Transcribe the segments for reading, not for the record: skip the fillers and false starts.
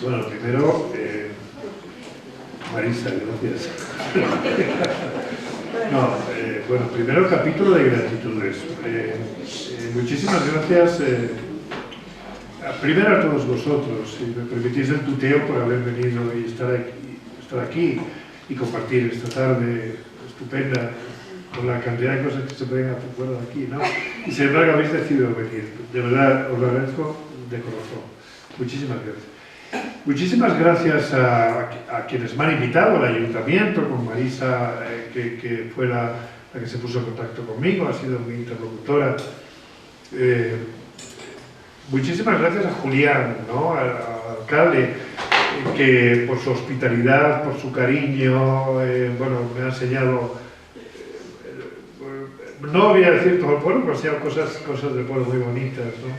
Bueno, primero, Marisa, gracias. No, bueno, primero capítulo de gratitudes. Muchísimas gracias, primero a todos vosotros, si me permitís el tuteo por haber venido y estar aquí y compartir esta tarde estupenda con la cantidad de cosas que se pueden hacer fuera de aquí, ¿no? Y sin embargo habéis decidido venir. De verdad, os lo agradezco de corazón. Muchísimas gracias. Muchísimas gracias a quienes me han invitado, al ayuntamiento, con Marisa, que fue la que se puso en contacto conmigo, ha sido mi interlocutora. Muchísimas gracias a Julián, ¿no? Al alcalde, que por su hospitalidad, por su cariño, bueno, me ha enseñado, no voy a decir todo el pueblo, pero sí cosas del pueblo muy bonitas, ¿no?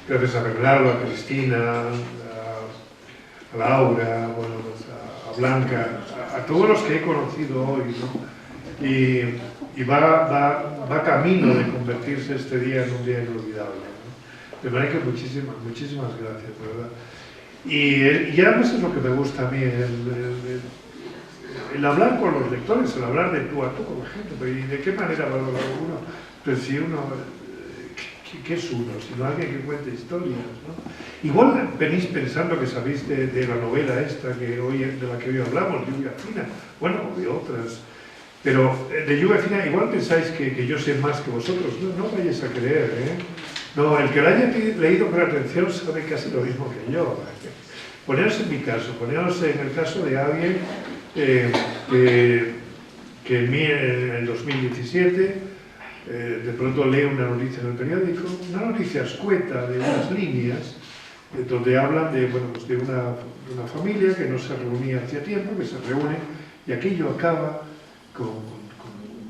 Gracias a Bernardo, a Cristina, a Laura, bueno, pues a Blanca, a todos los que he conocido hoy, ¿no? Y va camino de convertirse este día en un día inolvidable, ¿no? De manera que muchísimas gracias, de verdad. Y además es lo que me gusta a mí, el hablar con los lectores, el hablar de tú a tú con la gente. ¿Y de qué manera valora uno? Pues si uno, ¿qué es uno? Sino alguien que cuente historias, ¿no? Igual venís pensando que sabéis de la novela esta de la que hoy hablamos, Lluvia Fina, bueno, de otras. Pero de Lluvia Fina igual pensáis que yo sé más que vosotros. No vayáis a creer, ¿eh? No, el que la haya leído con atención sabe casi lo mismo que yo. Poneros en mi caso, poneros en el caso de alguien que en el 2017 de pronto lee una noticia en el periódico, una noticia escueta de unas líneas donde hablan de, bueno, pues de una familia que no se reunía hacía tiempo, que se reúne y aquello acaba con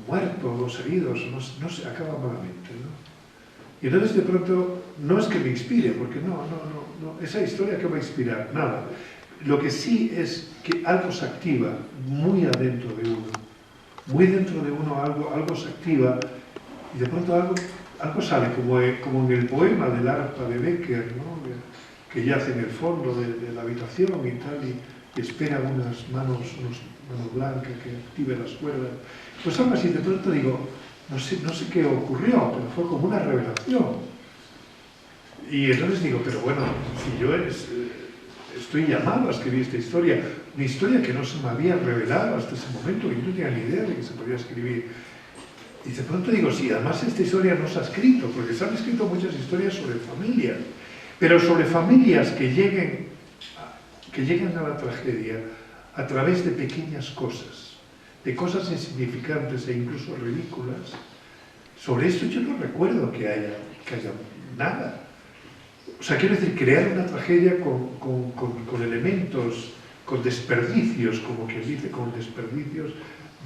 muertos, heridos, no se acaba malamente, ¿no? Y entonces de pronto, no es que me inspire, porque no, esa historia que va a inspirar, nada. Lo que sí es que algo se activa muy adentro de uno, muy dentro de uno algo se activa y de pronto algo sale, como en el poema del arpa de Becker, ¿no? Que yace en el fondo de la habitación y tal, y espera unas manos blancas que activen las cuerdas. Pues algo así, de pronto digo, no sé qué ocurrió, pero fue como una revelación. Y entonces digo, pero bueno, si yo estoy llamado a escribir esta historia, una historia que no se me había revelado hasta ese momento, y no tenía ni idea de que se podía escribir. Y de pronto digo, sí, además esta historia no se ha escrito, porque se han escrito muchas historias sobre familias, pero sobre familias que lleguen a la tragedia a través de pequeñas cosas, de cosas insignificantes e incluso ridículas. Sobre esto yo no recuerdo que haya nada. O sea, quiero decir, crear una tragedia con elementos, con desperdicios, como quien dice, con desperdicios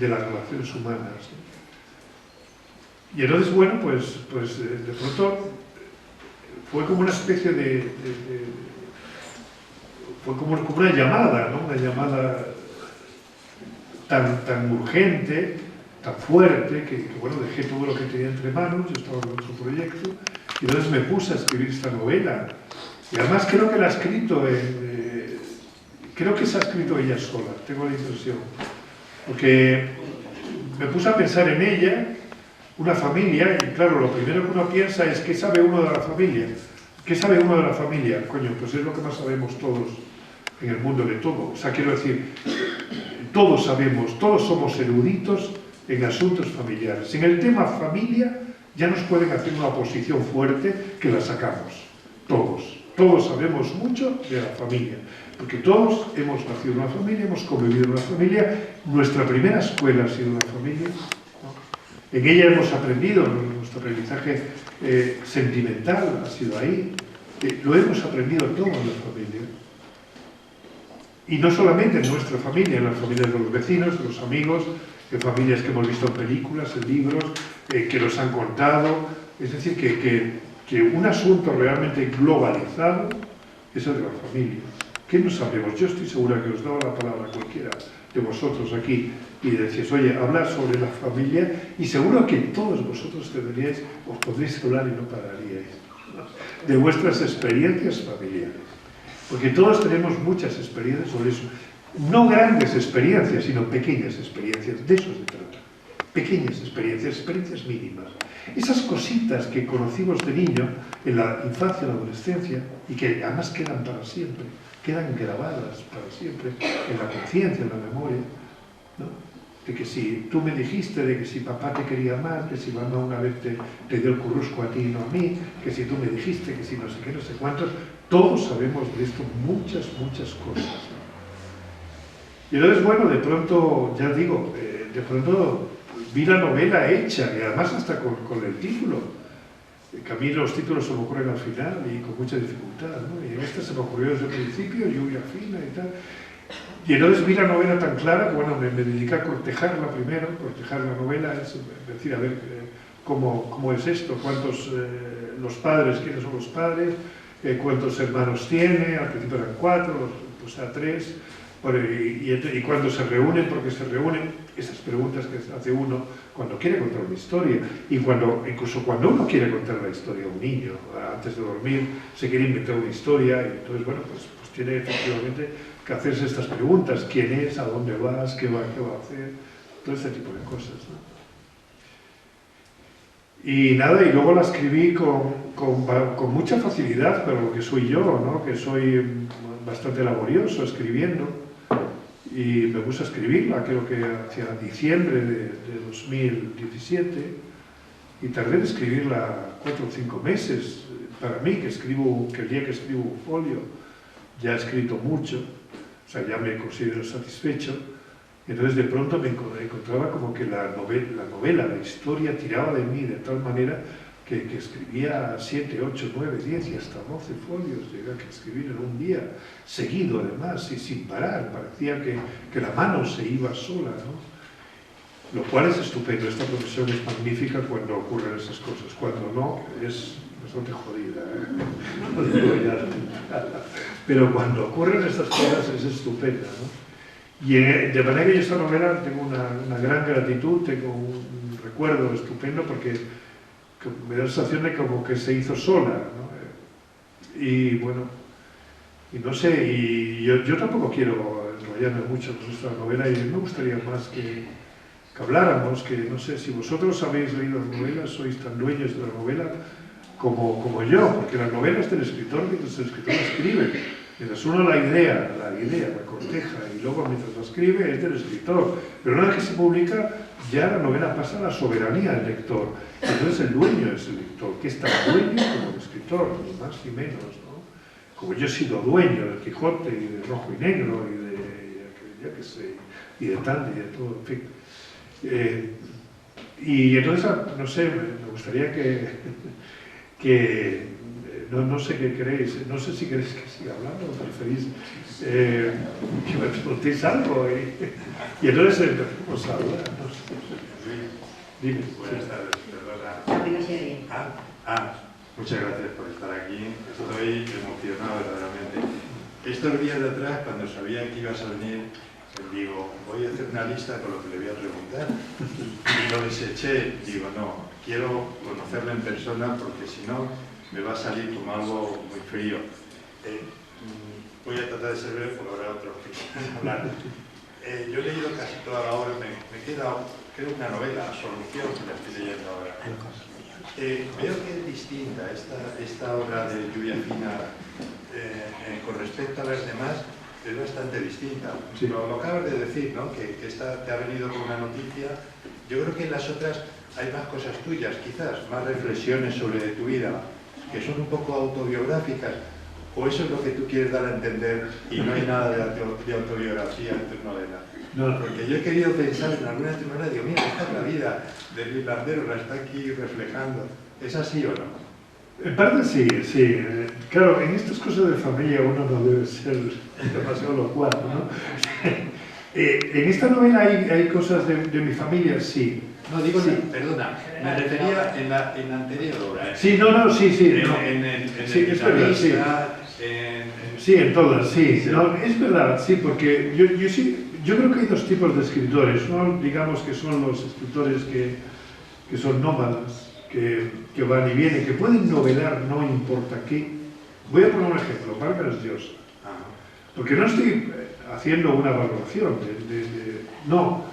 de las relaciones humanas, ¿no? Y entonces, bueno, pues de pronto fue como una especie fue como una llamada, ¿no? Una llamada tan urgente, tan fuerte, que bueno, dejé todo lo que tenía entre manos, yo estaba en otro proyecto, y entonces me puse a escribir esta novela. Y además creo que la ha escrito, creo que se ha escrito ella sola, tengo la impresión. Porque me puse a pensar en ella, una familia, y claro, lo primero que uno piensa es ¿qué sabe uno de la familia? ¿Qué sabe uno de la familia? Coño, pues es lo que más sabemos todos en el mundo de todo. O sea, quiero decir, todos sabemos, todos somos eruditos en asuntos familiares. En el tema familia ya nos pueden hacer una oposición fuerte que la sacamos. Todos sabemos mucho de la familia, porque todos hemos nacido en una familia, hemos convivido en una familia, nuestra primera escuela ha sido una familia, ¿no? En ella hemos aprendido, nuestro aprendizaje sentimental ha sido ahí, lo hemos aprendido todo en la familia. Y no solamente en nuestra familia, en las familias de los vecinos, de los amigos, en familias que hemos visto en películas, en libros, que nos han contado. Es decir, que un asunto realmente globalizado es el de la familia. ¿Qué no sabemos? Yo estoy segura que os daba la palabra a cualquiera de vosotros aquí y decís, oye, hablar sobre la familia, y seguro que todos vosotros os podréis hablar y no pararíais, ¿no? De vuestras experiencias familiares. Porque todos tenemos muchas experiencias sobre eso. No grandes experiencias, sino pequeñas experiencias. De eso se trata. Pequeñas experiencias, experiencias mínimas. Esas cositas que conocimos de niño, en la infancia, en la adolescencia, y que además quedan para siempre, quedan grabadas para siempre en la conciencia, en la memoria, ¿no? De que si tú me dijiste, de que si papá te quería más, que si mamá una vez te dio el currusco a ti y no a mí, que si tú me dijiste, que si no sé qué, no sé cuántos, todos sabemos de esto muchas, muchas cosas, ¿no? Y entonces, bueno, de pronto, ya digo, de pronto vi la novela hecha, y además hasta con el título, que a mí los títulos se me ocurren al final y con mucha dificultad, ¿no? Y en esta se me ocurrió desde el principio, lluvia fina y tal. Y entonces vi la novela tan clara que, bueno, me dediqué a cortejarla primero. Cortejar la novela es decir, a ver, cómo es esto, cuántos, los padres, quiénes son los padres, cuántos hermanos tiene, al principio eran 4, pues a 3, y cuándo se reúnen, por qué se reúnen, esas preguntas que hace uno cuando quiere contar una historia, y incluso cuando uno quiere contar la historia a un niño, antes de dormir, se quiere inventar una historia, y entonces, bueno, pues tiene efectivamente que hacerse estas preguntas: ¿quién es? ¿A dónde vas? ¿Qué va a hacer? Todo este tipo de cosas, ¿no? Y nada, y luego la escribí con mucha facilidad, pero lo que soy yo, ¿no? Que soy bastante laborioso escribiendo, y me gusta escribirla, creo que hacia diciembre de 2017, y tardé en escribirla 4 o 5 meses. Para mí, que el día que escribo un folio, ya he escrito mucho, o sea, ya me considero satisfecho. Entonces de pronto me encontraba como que la novela, la historia tiraba de mí de tal manera que escribía 7, 8, 9, 10 y hasta 12 folios, llegué a escribir en un día, seguido además, y sin parar. Parecía que la mano se iba sola, ¿no? Lo cual es estupendo. Esta profesión es magnífica cuando ocurren esas cosas. Cuando no, es bastante jodida, ¿eh? No digo ya. Pero cuando ocurren estas cosas es estupenda, ¿no? Y de manera que yo esta novela tengo una gran gratitud, tengo un recuerdo estupendo, porque me da la sensación de como que se hizo sola, ¿no? Y bueno, y no sé, y yo tampoco quiero enrollarme mucho con esta novela, y me gustaría más que habláramos, que no sé, si vosotros habéis leído las novelas, sois tan dueños de la novela como yo, porque las novelas del escritor, mientras el escritor escribe, mientras uno la idea, la corteja, y luego mientras la escribe es del escritor, pero una vez que se publica, ya la novela pasa a la soberanía del lector. Entonces el dueño es el lector, que es tan dueño como el escritor, ni más ni menos, ¿no? Como yo he sido dueño del Quijote, y de Rojo y Negro, y de, ya que sé, y de tal, y de todo, en fin. Y entonces, no sé, me gustaría que no sé qué queréis, no sé si queréis que siga hablando o preferís que me preguntéis algo, y entonces empezamos a hablar, no sé. Dime. Buenas tardes, perdona. Muchas gracias por estar aquí. Estoy emocionado verdaderamente. Estos días de atrás, cuando sabía que ibas a venir, digo, voy a hacer una lista con lo que le voy a preguntar. Y lo deseché. Digo, no, quiero conocerla en persona, porque si no me va a salir como algo muy frío. Voy a tratar de ser breve, porque habrá otros que quieran hablar. Yo he leído casi toda la obra, me queda, creo, una novela, Solución, que la estoy leyendo ahora. Veo que es distinta esta obra de Lluvia Fina con respecto a las demás, es bastante distinta. Sí. Lo acabas de decir, ¿no? Que esta te ha venido con una noticia. Yo creo que en las otras hay más cosas tuyas, quizás, más reflexiones sobre tu vida, que son un poco autobiográficas, o eso es lo que tú quieres dar a entender y no hay nada de autobiografía en tus novelas. No. Porque yo he querido pensar en alguna de tus novelas, digo, mira, esta es la vida del irlandero, la está aquí reflejando. ¿Es así o no? En parte sí, sí. Claro, en estas cosas de familia uno no debe ser demasiado locuaz, ¿no? En esta novela hay cosas de mi familia, sí. No, digo, sí. Perdona, me refería en la anterior obra. Sí, sí. Sí, es verdad, sí. Sí, en todas, sí. Sí. No, es verdad, sí, porque yo creo que hay dos tipos de escritores. Uno, digamos, que son los escritores que son nómadas, que van y vienen, que pueden novelar no importa qué. Voy a poner un ejemplo, Vargas Llosa. Porque no estoy haciendo una valoración no,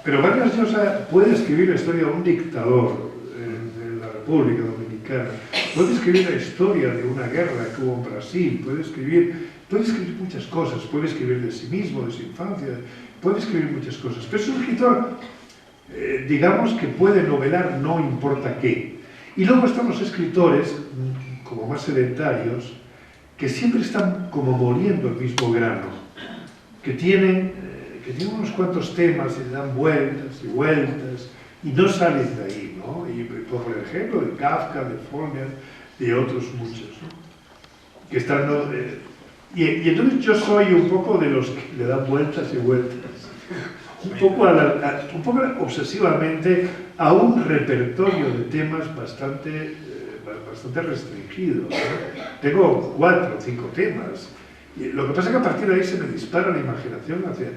pero Vargas Llosa puede escribir la historia de un dictador en la República Dominicana, puede escribir la historia de una guerra que hubo en Brasil, puede escribir muchas cosas, puede escribir de sí mismo, de su infancia, puede escribir muchas cosas, pero es un escritor, digamos, que puede novelar no importa qué. Y luego están los escritores, como más sedentarios, que siempre están como moliendo el mismo grano, que tienen unos cuantos temas y le dan vueltas y vueltas y no salen de ahí, ¿no? Y por ejemplo de Kafka, de Faulkner, de otros muchos, ¿no? Que están, ¿no? Y entonces yo soy un poco de los que le dan vueltas y vueltas, un poco obsesivamente a un repertorio de temas bastante restringido, ¿no? Tengo 4 o 5 temas. Y lo que pasa es que a partir de ahí se me dispara la imaginación hacia...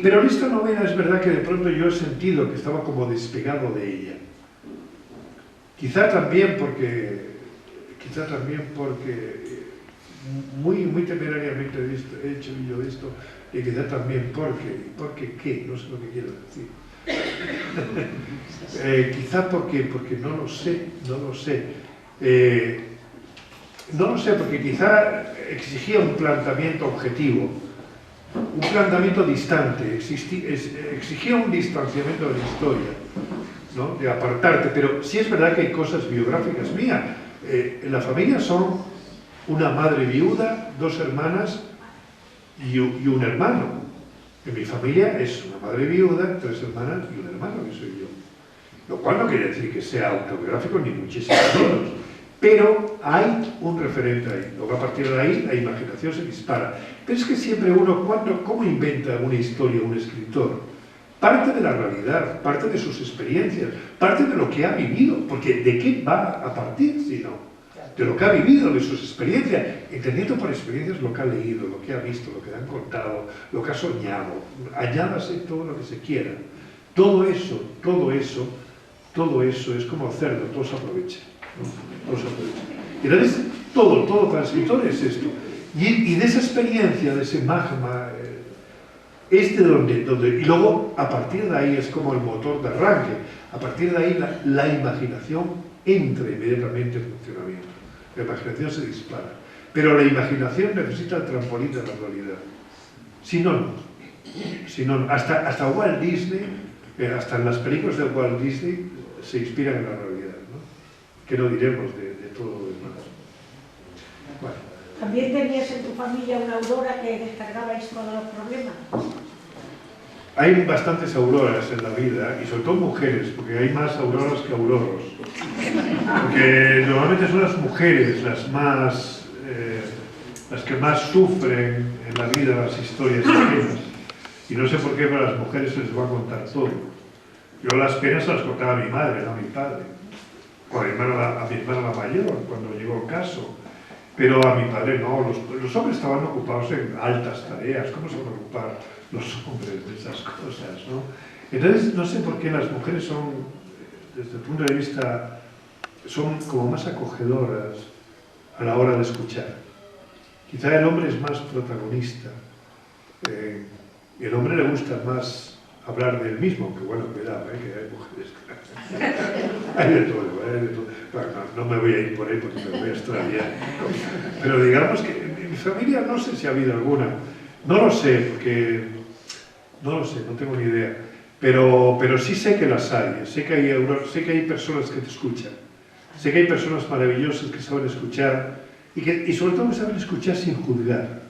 Pero en esta novela es verdad que de pronto yo he sentido que estaba como despegado de ella. Quizá también porque muy temerariamente he hecho yo esto, y quizá también porque ¿qué? No sé lo que quiero decir. Quizá porque no lo sé. No lo sé, porque quizá exigía un planteamiento objetivo, un planteamiento distante, exigía un distanciamiento de la historia, ¿no? De apartarte, pero sí es verdad que hay cosas biográficas mías. En la familia son una madre viuda, 2 hermanas y un hermano. En mi familia es una madre viuda, 3 hermanas y un hermano, que soy yo. Lo cual no quiere decir que sea autobiográfico, ni muchísimo menos. Pero hay un referente ahí. Luego a partir de ahí la imaginación se dispara. Pero es que siempre uno, ¿cómo inventa una historia un escritor? Parte de la realidad, parte de sus experiencias, parte de lo que ha vivido. Porque ¿de qué va a partir si no? De lo que ha vivido, de sus experiencias, entendiendo por experiencias lo que ha leído, lo que ha visto, lo que le han contado, lo que ha soñado. Añádase todo lo que se quiera. Todo eso es como cerdo, todo se aprovecha. Entonces, todo para el escritor es esto. Y de esa experiencia, de ese magma, es de donde... Y luego, a partir de ahí, es como el motor de arranque. A partir de ahí, la imaginación entra inmediatamente en funcionamiento. La imaginación se dispara. Pero la imaginación necesita el trampolín de la realidad. Si no. Hasta Walt Disney, hasta en las películas de Walt Disney, se inspiran en la realidad, ¿no? Que no diremos de todo lo demás. Bueno. ¿También tenías en tu familia una aurora que descargabais todos los problemas? Hay bastantes auroras en la vida, y sobre todo mujeres, porque hay más auroras que auroros. Porque normalmente son las mujeres las que más sufren en la vida las historias ajenas. Y no sé por qué para las mujeres se les va a contar todo. Yo las penas las contaba a mi madre, no a mi padre. O a mi hermana la mayor, cuando llegó el caso. Pero a mi padre no, los hombres estaban ocupados en altas tareas. ¿Cómo se van a ocupar los hombres de esas cosas, no? Entonces, no sé por qué las mujeres son, desde el punto de vista, son como más acogedoras a la hora de escuchar. Quizá el hombre es más protagonista. Y el hombre le gusta más hablar de él mismo, aunque bueno, cuidado, que hay mujeres. Hay de todo. Bueno, no me voy a ir por ahí porque me voy a extraviar. Pero digamos que en mi familia no sé si ha habido alguna. No lo sé, porque... No lo sé, no tengo ni idea. Pero sí sé que las hay. Sé que hay personas que te escuchan. Sé que hay personas maravillosas que saben escuchar y sobre todo que saben escuchar sin juzgar.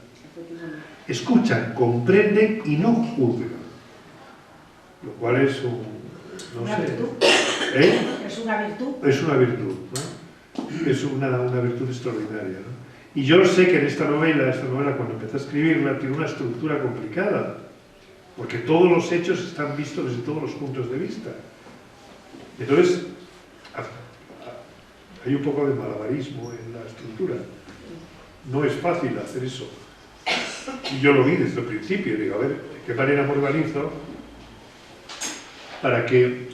Escuchan, comprenden y no juzgan. Lo cual es ¿Una virtud? ¿Es una virtud? Es una virtud, ¿no? Es una virtud extraordinaria, ¿no? Y yo sé que en esta novela cuando empecé a escribirla, tiene una estructura complicada, porque todos los hechos están vistos desde todos los puntos de vista. Entonces, hay un poco de malabarismo en la estructura. No es fácil hacer eso. Y yo lo vi desde el principio, digo, a ver, ¿de qué manera me organizo para que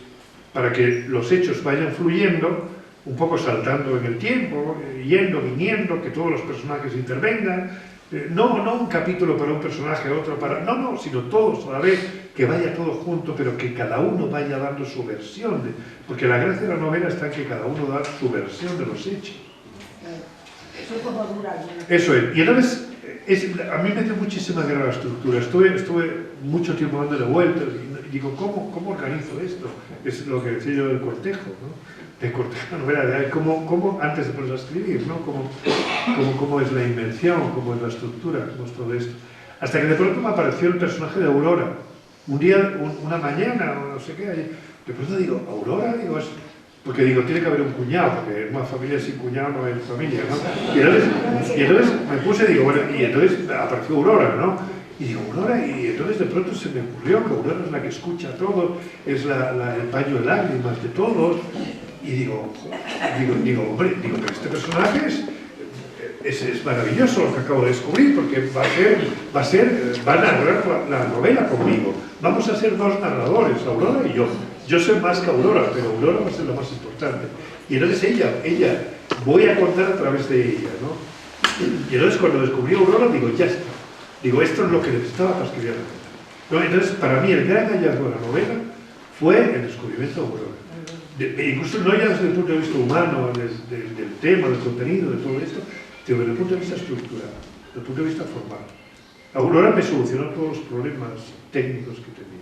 los hechos vayan fluyendo, un poco saltando en el tiempo, yendo, viniendo, que todos los personajes intervengan, No un capítulo para un personaje, otro para... No, sino todos a la vez, que vaya todo junto, pero que cada uno vaya dando su versión. Porque la gracia de la novela está en que cada uno da su versión de los hechos. Eso es como dura. Eso es. Y entonces, a mí me hace muchísima guerra la estructura. Estuve mucho tiempo dándole vueltas y digo, ¿cómo organizo esto? Es lo que decía yo del cortejo, ¿no? De cortejo, novela, cómo antes de ponerse a escribir, ¿no? Cómo es la invención, cómo es la estructura, cómo es todo esto. Hasta que de pronto me apareció el personaje de Aurora. Un día, una mañana, o no sé qué, de pronto digo, ¿Aurora? Digo, porque digo, tiene que haber un cuñado, porque una familia sin cuñado no es familia, ¿no? Y entonces me puse, digo, bueno, y entonces apareció Aurora, ¿no? Y digo, Aurora, y entonces de pronto se me ocurrió que Aurora es la que escucha a todos, es el paño de lágrimas de todos. Y digo, hombre, pero este personaje es maravilloso lo que acabo de descubrir, porque va a narrar la novela conmigo. Vamos a ser dos narradores, Aurora y yo. Yo soy más que Aurora, pero Aurora va a ser lo más importante. Y entonces ella, voy a contar a través de ella, ¿no? Y entonces cuando descubrí Aurora, digo, ya está. Digo, esto es lo que necesitaba para escribir la novela. Entonces, para mí, el gran hallazgo de la novela fue el descubrimiento de Aurora. Incluso no ya desde el punto de vista humano, del tema, del contenido, de todo esto, sino desde el punto de vista estructural, desde el punto de vista formal. Aurora me solucionó todos los problemas técnicos que tenía.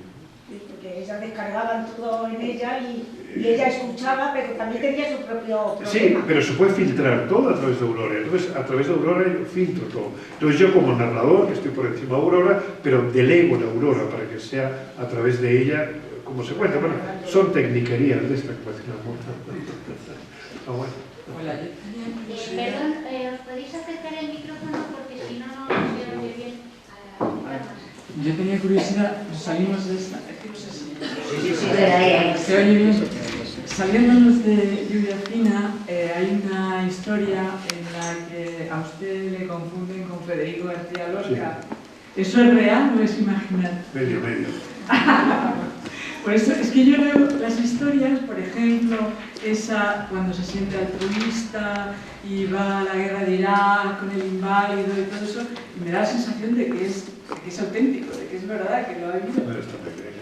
Sí, porque ella descargaba todo en ella y ella escuchaba, pero también tenía su propio problema. Sí, pero se puede filtrar todo a través de Aurora. Entonces, a través de Aurora yo filtro todo. Entonces yo como narrador, que estoy por encima de Aurora, pero delego en Aurora para que sea a través de ella como se cuenta. Bueno, son tecniquerías de esta ecuación. Hola, yo tenía perdón, ¿os podéis acercar el micrófono? Porque si no, no se oye bien. Yo tenía curiosidad, salimos de esta... Es que no sé si... Sí, ¿se oye bien? Saliéndonos de Lluvia Fina, hay una historia en la que a usted le confunden con Federico García Lorca. Sí. ¿Eso es real o es imaginario? Medio. Por eso es que yo leo las historias, por ejemplo, esa cuando se siente altruista y va a la guerra de Irak con el inválido y todo eso, y me da la sensación de que es auténtico, de que es verdad, que lo ha vivido.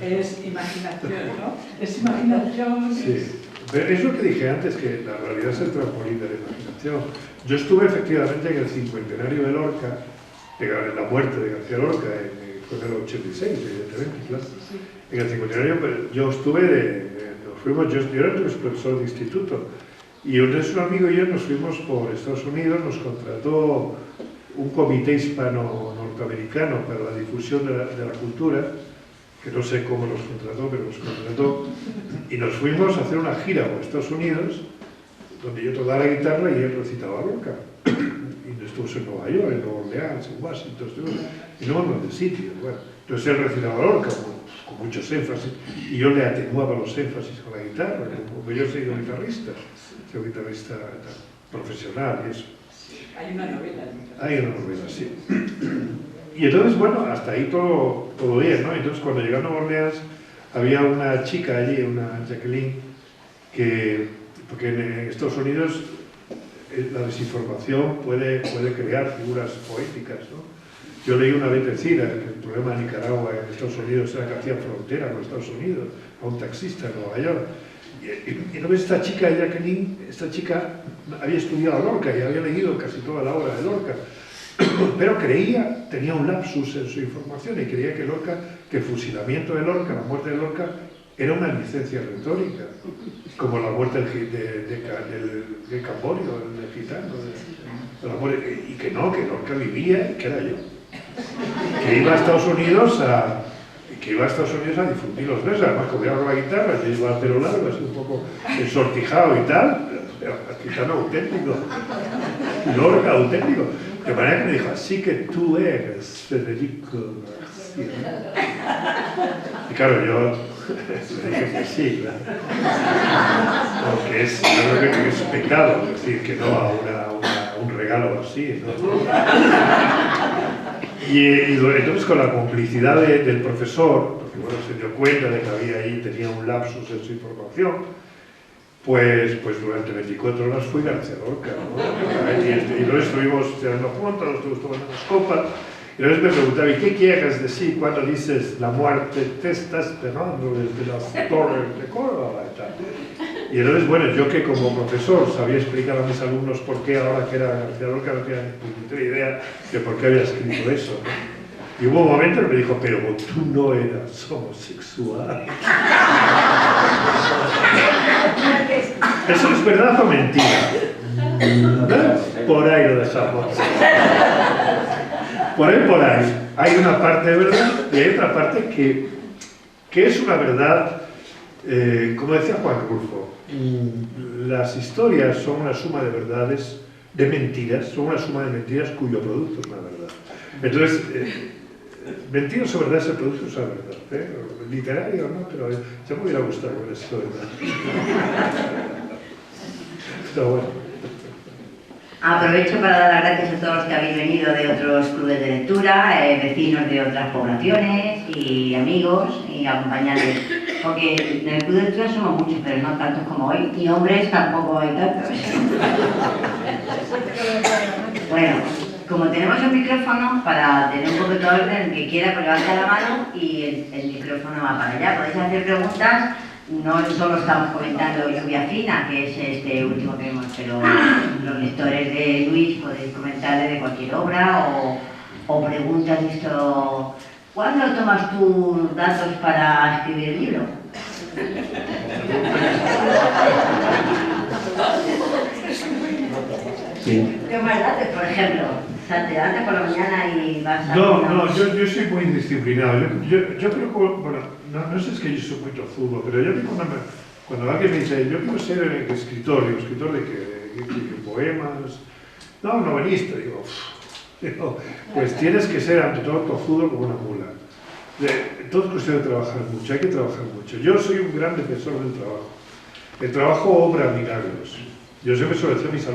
Es imaginación, ¿no? Es imaginación. Sí, pero es lo que dije antes, que la realidad es el trampolín de la imaginación. Yo estuve efectivamente en el cincuentenario de Lorca, en la muerte de García Lorca, fue en el 86, evidentemente, claro. En el cincuentenario, yo estuve, yo era el profesor de instituto, y un amigo y yo nos fuimos por Estados Unidos, nos contrató un comité hispano-norteamericano para la difusión de la cultura, que no sé cómo nos contrató, pero nos contrató, y nos fuimos a hacer una gira por Estados Unidos, donde yo tocaba la guitarra y él recitaba Lorca. Y estuvimos en Nueva York, en Nueva Orleans, en Washington, en un montón de sitios. Bueno, entonces él recitaba Lorca con muchos énfasis, y yo le atenuaba los énfasis con la guitarra, porque yo soy guitarrista profesional y eso. Hay una novela. Hay una novela, sí. Y entonces, bueno, hasta ahí todo bien, ¿no? Entonces, cuando llegué a Nueva Orleans, había una chica allí, una Jacqueline, porque en Estados Unidos la desinformación puede crear figuras poéticas, ¿no? Yo leí una vez decir que el problema de Nicaragua en Estados Unidos era que hacía frontera con Estados Unidos, a un taxista en Nueva York. Y no ves, esta chica, Jacqueline, esta chica había estudiado Lorca y había leído casi toda la obra de Lorca, pero tenía un lapsus en su información y creía que el fusilamiento de Lorca, la muerte de Lorca, era una licencia retórica, como la muerte de Camborio, el gitano, y que no, que Lorca vivía y que era yo, que iba a Estados Unidos a difundir los versos. Además, como iba con la guitarra, yo iba al pelo largo, así un poco ensortijado y tal, pero gitano auténtico, Lorca auténtico. De manera que me dijo, así que tú eres Federico García. Y claro, yo le dije que sí, claro. Porque yo creo que es pecado decir que no a un regalo así, ¿no? Y entonces, con la complicidad del profesor, porque bueno, se dio cuenta de que tenía un lapsus en su información, Pues durante 24 horas fui García Lorca, ¿no? Y luego estuvimos cenando juntos, estuvimos tomando unas copas, y luego me preguntaba, ¿y qué quieres decir cuando dices la muerte te está esperando desde las torres de Córdoba y tal? Y entonces, bueno, yo que como profesor sabía explicar a mis alumnos por qué ahora que era García Lorca no tenía ni puta idea de por qué había escrito eso, ¿no? Y hubo un momento que me dijo, pero tú no eras homosexual. ¿Eso es verdad o mentira? Por ahí lo dejamos. Por ahí. Hay una parte de verdad y hay otra parte que es una verdad, como decía Juan Rulfo, las historias son una suma de verdades, de mentiras, son una suma de mentiras cuyo producto es una verdad. Entonces, mentiras o verdad es el producto de esa verdad, ¿eh? Literario, ¿no? Pero ya me hubiera gustado ver eso, ¿verdad? Pero bueno. Aprovecho para dar las gracias a todos los que habéis venido de otros clubes de lectura, vecinos de otras poblaciones y amigos y acompañantes. Porque en el club de lectura somos muchos, pero no tantos como hoy, y hombres tampoco hay tantos. Bueno, como tenemos un micrófono, para tener un poco de orden, el que quiera pues levanta la mano y el micrófono va para allá. Podéis hacer preguntas, no solo estamos comentando Lluvia Fina, que es este último que vemos, pero los lectores de Luis podéis comentarle de cualquier obra o preguntas de esto. ¿Cuándo tomas tú datos para escribir el libro? Sí. ¿Qué más datos, por ejemplo? O sea, te levantas por la mañana y vas a... No, yo soy muy indisciplinado. Yo creo que, bueno, no sé si es que yo soy muy tozudo, pero yo cuando alguien me dice, yo quiero ser escritor, digo, ¿escritor de qué? ¿Poemas? No, novelista, digo, pues tienes que ser ante todo tozudo como una mula. Todo es cuestión de trabajar mucho, hay que trabajar mucho. Yo soy un gran defensor del trabajo. El trabajo obra milagros. Yo siempre se lo decía a mis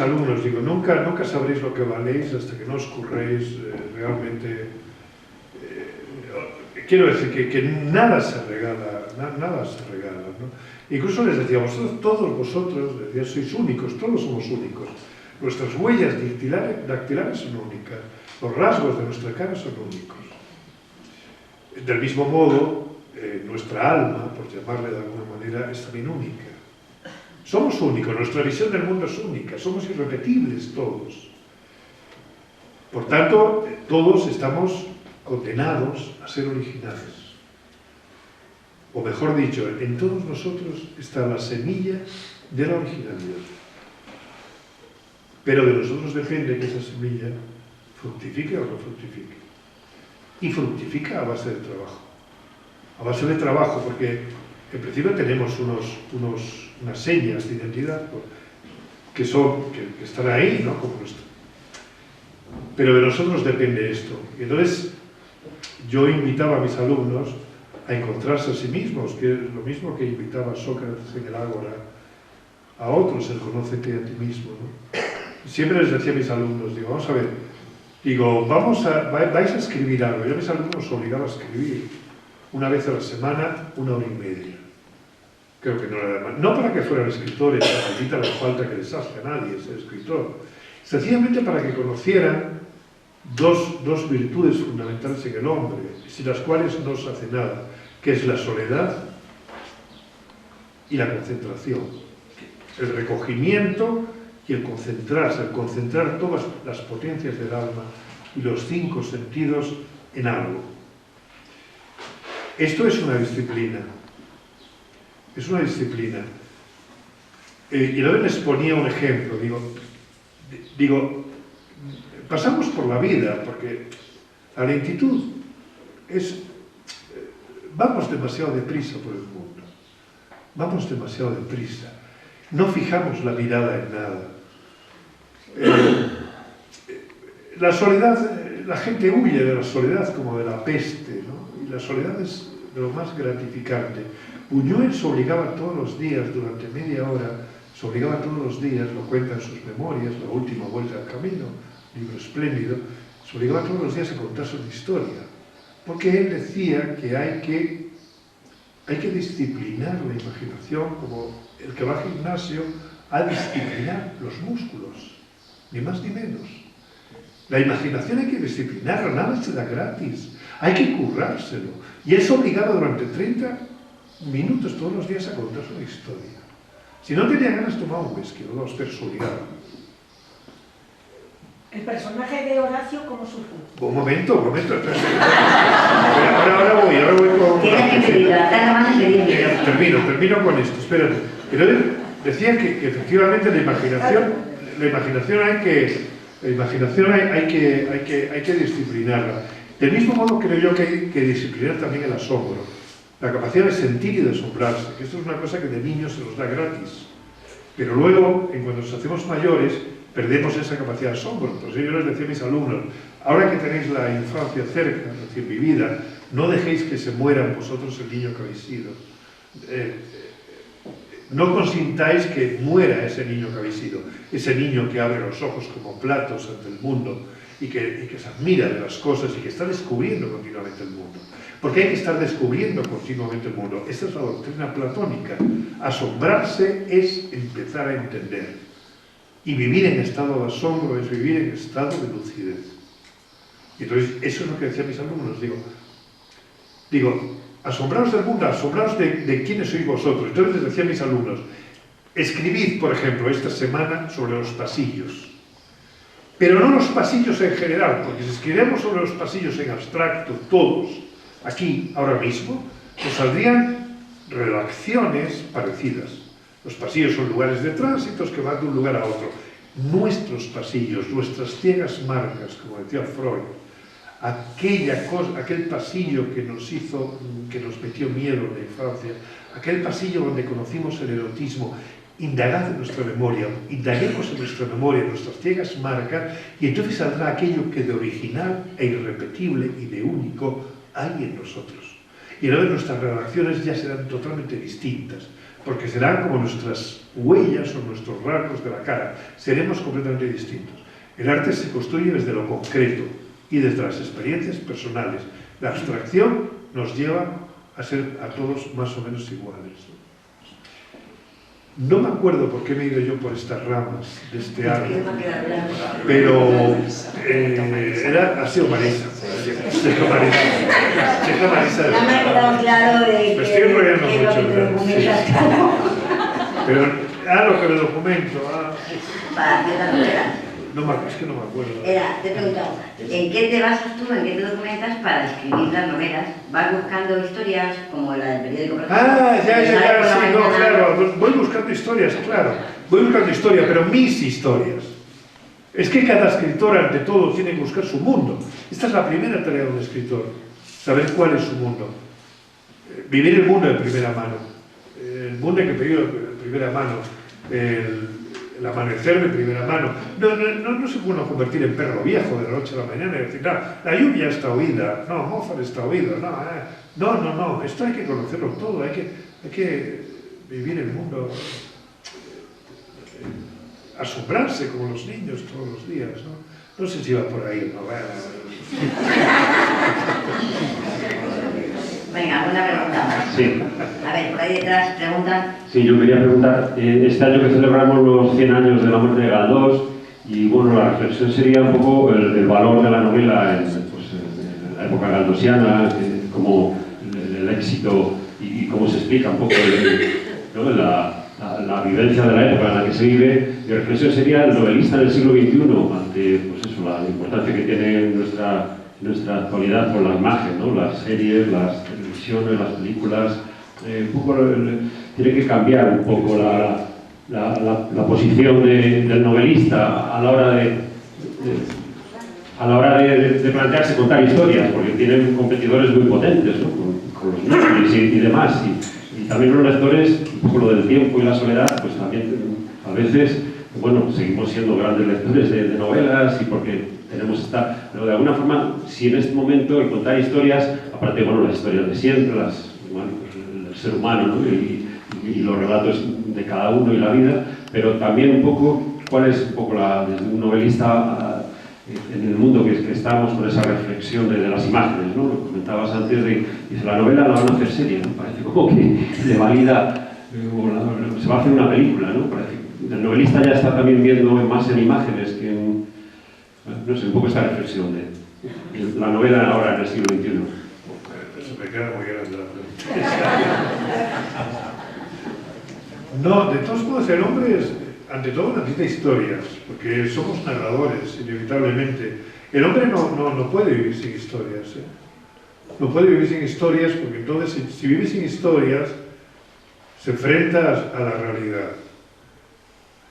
alumnos, digo, nunca sabréis lo que valéis hasta que no os curréis realmente. Quiero decir que nada se regala, ¿no? Incluso les decía, todos vosotros, decía, sois únicos, todos somos únicos. Nuestras huellas dactilares son únicas, los rasgos de nuestra cara son únicos. Del mismo modo, nuestra alma, por llamarle de alguna manera, es también única. Somos únicos, nuestra visión del mundo es única, somos irrepetibles todos. Por tanto, todos estamos condenados a ser originales. O mejor dicho, en todos nosotros está la semilla de la originalidad. Pero de nosotros depende que esa semilla fructifique o no fructifique. Y fructifica a base de trabajo. A base de trabajo, porque en principio tenemos unas señas de identidad que están ahí, ¿no? Como esto. Pero de nosotros depende esto. Y entonces yo invitaba a mis alumnos a encontrarse a sí mismos, que es lo mismo que invitaba a Sócrates en el Ágora a otros, el conócete a ti mismo, ¿no? Siempre les decía a mis alumnos, digo, vamos a ver, digo, vais a escribir algo. Yo a mis alumnos los obligaba a escribir una vez a la semana, 1 hora y media. Creo que no era mal. No para que fueran escritores, maldita la falta que les hace a nadie ser escritor, sencillamente para que conocieran dos virtudes fundamentales en el hombre, sin las cuales no se hace nada, que es la soledad y la concentración. El recogimiento y el concentrarse, el concentrar todas las potencias del alma y los 5 sentidos en algo. Esto es una disciplina. Es una disciplina. Y luego les ponía un ejemplo. Digo, pasamos por la vida, porque la lentitud es... Vamos demasiado deprisa por el mundo. Vamos demasiado deprisa. No fijamos la mirada en nada. La soledad, la gente huye de la soledad como de la peste, ¿no? Y la soledad es de lo más gratificante. Buñuel se obligaba todos los días, durante media hora, se obligaba todos los días, lo cuenta en sus memorias, La última vuelta al camino, libro espléndido, se obligaba todos los días a contar su historia, porque él decía que hay que Hay que disciplinar la imaginación como el que va al gimnasio a disciplinar los músculos, ni más ni menos. La imaginación hay que disciplinarla, nada se da gratis, hay que currárselo. Y es obligado durante 30 minutos todos los días a contar una historia. Si no tenía ganas, tomaba un whisky o dos, pero es obligado. El personaje de Horacio, ¿cómo surgió? Un momento. Ahora voy con... Tienes que pedir la mano y pedir micrófono. Termino con esto, espérate. Pero decía que efectivamente la imaginación hay que disciplinarla. Del mismo modo creo yo que hay que disciplinar también el asombro, la capacidad de sentir y de asombrarse, que esto es una cosa que de niños se nos da gratis. Pero luego, en cuando nos hacemos mayores, perdemos esa capacidad de asombro. Por eso yo les decía a mis alumnos, ahora que tenéis la infancia cerca, recién vivida, no dejéis que se muera en vosotros el niño que habéis sido. No consintáis que muera ese niño que habéis sido, ese niño que abre los ojos como platos ante el mundo y que se admira de las cosas y que está descubriendo continuamente el mundo. Porque hay que estar descubriendo continuamente el mundo. Esta es la doctrina platónica. Asombrarse es empezar a entender. Y vivir en estado de asombro es vivir en estado de lucidez. Y entonces, eso es lo que decía mis alumnos. Digo, asombraos del mundo, asombraos de quiénes sois vosotros. Entonces les decía a mis alumnos, escribid, por ejemplo, esta semana sobre los pasillos. Pero no los pasillos en general, porque si escribimos sobre los pasillos en abstracto, todos, aquí, ahora mismo, nos saldrían redacciones parecidas. Los pasillos son lugares de tránsitos que van de un lugar a otro. Nuestros pasillos, nuestras ciegas marcas, como decía Freud, aquel pasillo que nos metió miedo en la infancia, aquel pasillo donde conocimos el erotismo, indagad en nuestra memoria, indaguemos en nuestra memoria, en nuestras ciegas marcas, y entonces saldrá aquello que de original e irrepetible y de único hay en nosotros. Y entonces nuestras redacciones ya serán totalmente distintas, porque serán como nuestras huellas o nuestros rasgos de la cara, seremos completamente distintos. El arte se construye desde lo concreto y desde las experiencias personales. La abstracción nos lleva a ser a todos más o menos iguales. No me acuerdo por qué me he ido yo por estas ramas de este árbol, pero ha sido Marisa. Marisa. Ya me ha quedado claro de me estoy enrollando mucho. Pero, lo que me documento. Para hacer la novela. Es que no me acuerdo. Te he preguntado, ¿en qué te basas tú, en qué te documentas para escribir las novelas? ¿Vas buscando historias como la del periódico? Claro. Voy buscando historias, claro. Voy buscando historias, pero mis historias. Es que cada escritor, ante todo, tiene que buscar su mundo. Esta es la primera tarea de un escritor, saber cuál es su mundo. Vivir el mundo de primera mano. El mundo que he pedido de primera mano. El amanecer de primera mano. No se puede convertir en perro viejo de la noche a la mañana y decir, la lluvia está oída, Mozart está oído, no, esto hay que conocerlo todo, hay que vivir el mundo, asombrarse como los niños todos los días, no sé si va por ahí o no. Venga, una pregunta más. Sí. A ver, por ahí detrás preguntan. Sí, yo quería preguntar, este año que celebramos los 100 años de la muerte de Galdós, y bueno, la reflexión sería un poco el valor de la novela en la época galdosiana, como el éxito y cómo se explica un poco la vivencia de la época en la que se vive. Mi reflexión sería el novelista del siglo XXI, ante la importancia que tiene nuestra actualidad por la imagen, las series, las televisiones, las películas. Un poco tiene que cambiar un poco la posición del novelista a la hora de plantearse contar historias, porque tienen competidores muy potentes, con los Netflix y demás, y también los lectores, un poco lo del tiempo y la soledad, pues también a veces, seguimos siendo grandes lectores de novelas, y porque tenemos pero de alguna forma, si en este momento el contar historias, aparte las historias de siempre, el ser humano, y los relatos de cada uno y la vida, pero también un poco cuál es desde un novelista en el mundo que estamos, con esa reflexión de las imágenes, ¿no? Lo comentabas antes, dice, la novela la van a hacer seria, ¿no? Parece como que le valida, se va a hacer una película, ¿no? Parece, el novelista ya está también viendo más en imágenes que en, no sé, un poco esta reflexión de la novela ahora en el siglo XXI. Eso me queda muy grande la No, de todos modos, el hombre es, ante todo, necesita historias, porque somos narradores, inevitablemente. El hombre no puede vivir sin historias, ¿eh? No puede vivir sin historias, porque entonces, si vive sin historias, se enfrenta a la realidad.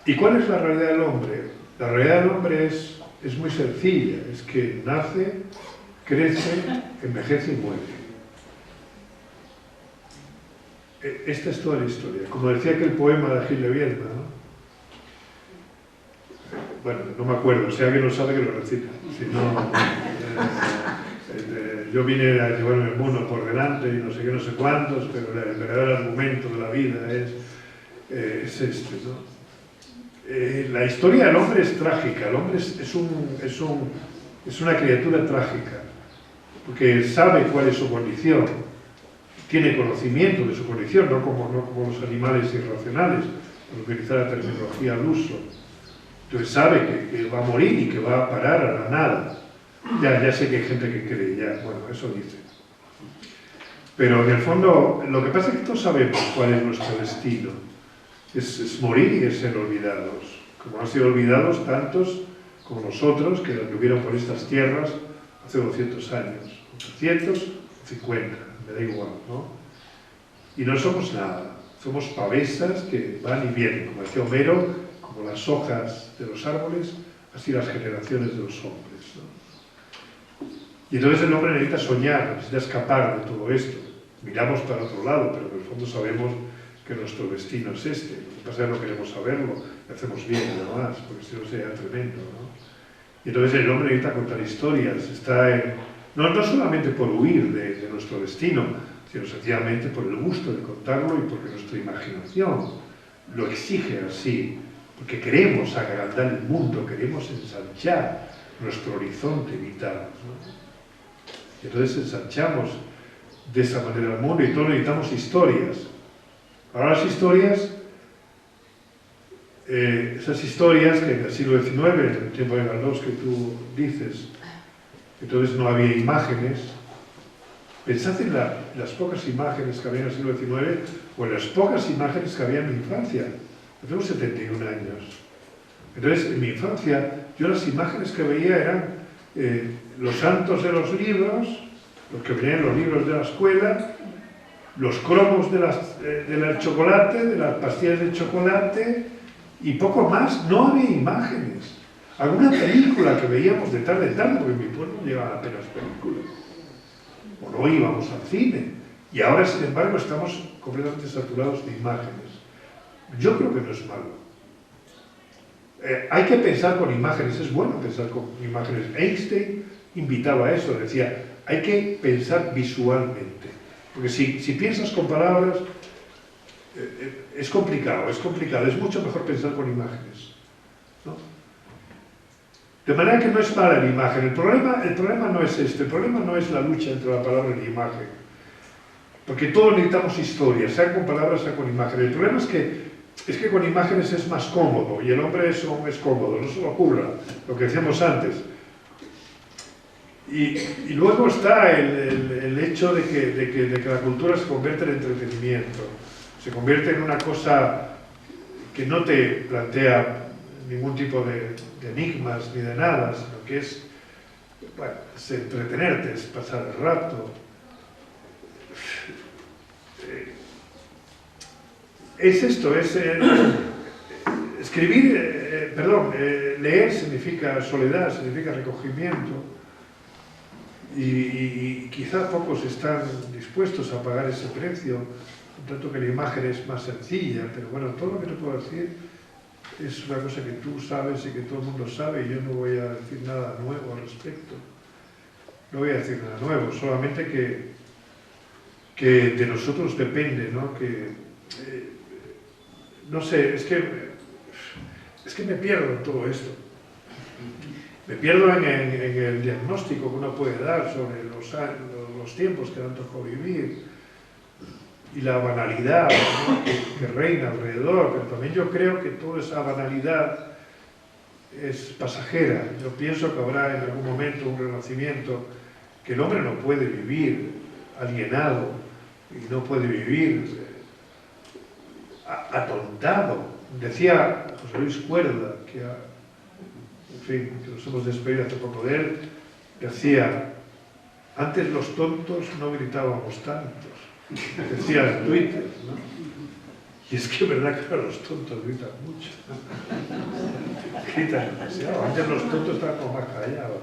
¿Y cuál es la realidad del hombre? La realidad del hombre es muy sencilla, es que nace, crece, envejece y muere. Esta es toda la historia. Como decía aquel poema de Gil de Viedma, ¿no? Bueno, no me acuerdo, si alguien lo sabe que lo recita. Si no, yo vine a llevarme el mundo por delante y no sé qué, no sé cuántos, pero el verdadero argumento de la vida es este, ¿no? La historia del hombre es trágica, el hombre es una criatura trágica, porque sabe cuál es su condición, tiene conocimiento de su condición, no como los animales irracionales, por utilizar la terminología al uso. Entonces sabe que va a morir y que va a parar a la nada. Ya sé que hay gente que cree, ya, bueno, eso dice. Pero en el fondo, lo que pasa es que todos sabemos cuál es nuestro destino. Es morir y es ser olvidados. Como han sido olvidados tantos como nosotros, que hubieron por estas tierras hace 200 años, 850, me da igual, ¿no? Y no somos nada, somos pavesas que van y vienen, como decía Homero, como las hojas de los árboles, así las generaciones de los hombres, ¿no? Y entonces el hombre necesita soñar, necesita escapar de todo esto. Miramos para otro lado, pero en el fondo sabemos que nuestro destino es este. Lo que pasa es que no queremos saberlo, lo hacemos bien nada más, porque si no sería tremendo, ¿no? Y entonces el hombre necesita contar historias, no solamente por huir de nuestro destino, sino sencillamente por el gusto de contarlo y porque nuestra imaginación lo exige así, porque queremos agrandar el mundo, queremos ensanchar nuestro horizonte vital, ¿no? Y entonces ensanchamos de esa manera el mundo y todos necesitamos historias. Ahora las historias, esas historias que en el siglo XIX, en el tiempo de Galdós que tú dices, entonces no había imágenes. Pensad en las pocas imágenes que había en el siglo XIX o en las pocas imágenes que había en mi infancia. Yo tengo 71 años. Entonces, en mi infancia, yo las imágenes que veía eran los santos de los libros, los que venían en los libros de la escuela, los cromos del chocolate, de las pastillas de chocolate y poco más. No había imágenes. Alguna película que veíamos de tarde en tarde, porque en mi pueblo no llegaban apenas películas. O no íbamos al cine. Y ahora, sin embargo, estamos completamente saturados de imágenes. Yo creo que no es malo. Hay que pensar con imágenes, es bueno pensar con imágenes. Einstein invitaba a eso, decía, hay que pensar visualmente. Porque si piensas con palabras, es complicado, es mucho mejor pensar con imágenes, ¿no? De manera que no es mala la imagen. El problema no es este, el problema no es la lucha entre la palabra y la imagen. Porque todos necesitamos historias, sea con palabras, sea con imágenes. El problema es que con imágenes es más cómodo, y el hombre es cómodo, no se lo ocurra, lo que decíamos antes. Y luego está el hecho de que la cultura se convierte en entretenimiento, se convierte en una cosa que no te plantea ningún tipo de enigmas ni de nada, sino que es entretenerte, es pasar el rato. Es esto, leer significa soledad, significa recogimiento, y quizá pocos están dispuestos a pagar ese precio, tanto que la imagen es más sencilla, pero bueno, todo lo que te puedo decir es una cosa que tú sabes y que todo el mundo sabe, y yo no voy a decir nada nuevo al respecto. No voy a decir nada nuevo, solamente que de nosotros depende, ¿no? No sé, es que me pierdo en todo esto. Me pierdo en el diagnóstico que uno puede dar sobre los tiempos que nos tocó vivir y la banalidad, ¿no? que reina alrededor, pero también yo creo que toda esa banalidad es pasajera. Yo pienso que habrá en algún momento un renacimiento, que el hombre no puede vivir alienado y no puede vivir atontado. Decía José Luis Cuerda, que nos hemos despedido hace poco de él, decía: antes los tontos no gritábamos tantos. Decía en Twitter, ¿no? Y es que es verdad que ahora los tontos gritan mucho. Gritan demasiado. Antes los tontos estaban como más callados,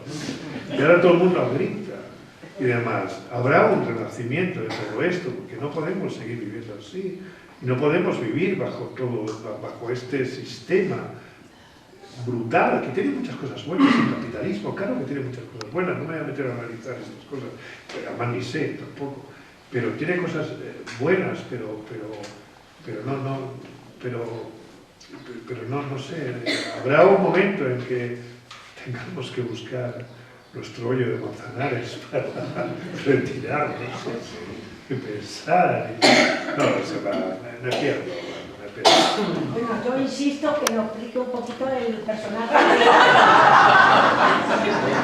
¿no? Y ahora todo el mundo grita y demás. Habrá un renacimiento de todo esto, porque no podemos seguir viviendo así. Y no podemos vivir bajo este sistema brutal, que tiene muchas cosas buenas. El capitalismo, claro que tiene muchas cosas buenas. No me voy a meter a analizar estas cosas, además ni sé tampoco. Pero tiene cosas buenas, pero no sé. Habrá un momento en que tengamos que buscar nuestro hoyo de Manzanares para retirarnos y pensar. No me pierdo. Bueno, yo insisto que nos explique un poquito el personaje.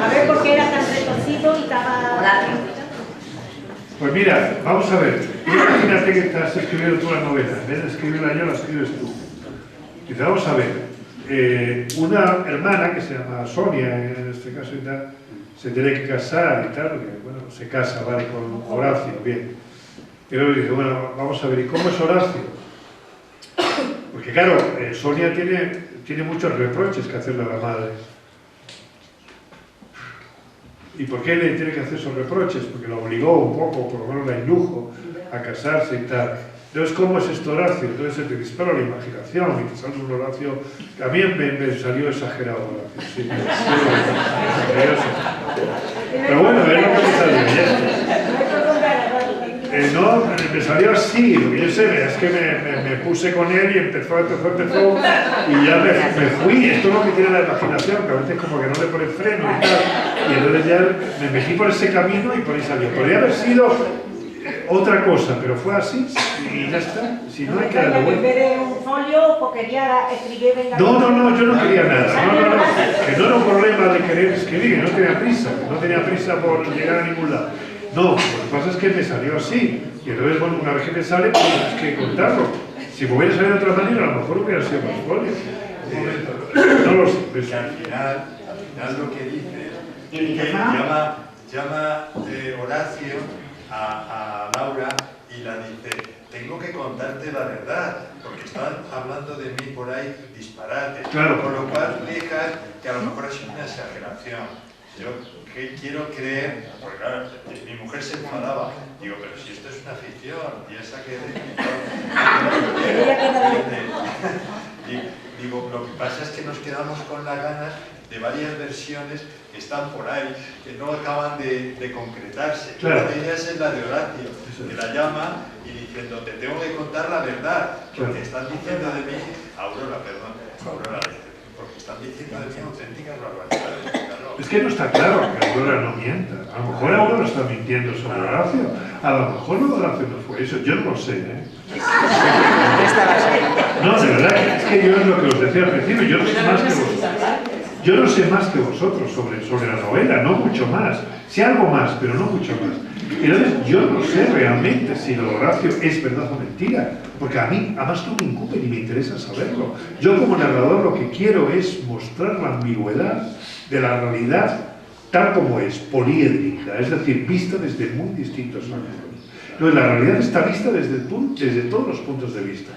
A ver por qué era tan retorcido y estaba... Pues mira, vamos a ver. Imagínate que estás escribiendo tú la novela. En vez de escribirla yo, la escribes tú. Dice, vamos a ver. Una hermana que se llama Sonia, en este caso y tal, se tiene que casar y tal, porque, bueno, se casa, vale, con Horacio, bien. Y luego dice, bueno, vamos a ver, ¿y cómo es Horacio? Porque claro, Sonia tiene muchos reproches que hacerle a la madre. ¿Y por qué le tiene que hacer esos reproches? Porque lo obligó un poco, por lo menos la indujo, a casarse y tal. Entonces, ¿cómo es esto Horacio? Entonces se te dispara la imaginación y te sale un Horacio... A mí me salió exagerado Horacio, sí. Pero bueno, es lo que me salió. No, me salió así, lo que yo sé, es que me puse con él y empezó, y ya me fui. Esto es lo que tiene la imaginación, que a veces como que no le pone freno y tal. Y entonces ya me metí por ese camino y por ahí salió. Podría haber sido otra cosa, pero fue así y ya está. Si no hay que darle vuelta. En vez de un folio, porque quería escribir en la... No, yo no quería nada. No, que no era un problema de querer escribir, que no tenía prisa por llegar a ningún lado. No, lo que pasa es que me salió así. Y entonces, bueno, una vez que me sale, pues tienes que contarlo. Si me hubiera salido de otra manera, a lo mejor hubiera sido más folio. No lo sé. Pues al final lo que dice es que llama Horacio a Laura y la dice, tengo que contarte la verdad, porque están hablando de mí por ahí disparates. Claro. Con lo cual explica que a lo mejor es una exageración. Yo quiero creer, porque claro, mi mujer se enfadaba, digo, pero si esto es una ficción, piensa que... Digo, lo que pasa es que nos quedamos con las ganas de varias versiones que están por ahí, que no acaban de concretarse. Claro. Una de ellas es la de Horacio, que la llama y diciendo, te tengo que contar la verdad, porque están diciendo de mí, Aurora, porque están diciendo de mí auténticas barbaridades. Es que no está claro que Aurora no mienta. A lo mejor Aurora está mintiendo sobre Horacio. A lo mejor no Horacio no fue eso. Yo no lo sé, ¿eh? No, de verdad, es que yo es lo que os decía al principio. Yo no sé más que vosotros. Yo no sé más que vosotros sobre la novela, no mucho más. Sé algo más, pero no mucho más. Y entonces yo no sé realmente si lo de Horacio es verdad o mentira, porque a mí además no me incumbe ni me interesa saberlo. Yo como narrador lo que quiero es mostrar la ambigüedad de la realidad tal como es, poliédrica, es decir, vista desde muy distintos ángulos. Entonces la realidad está vista desde todos los puntos de vista.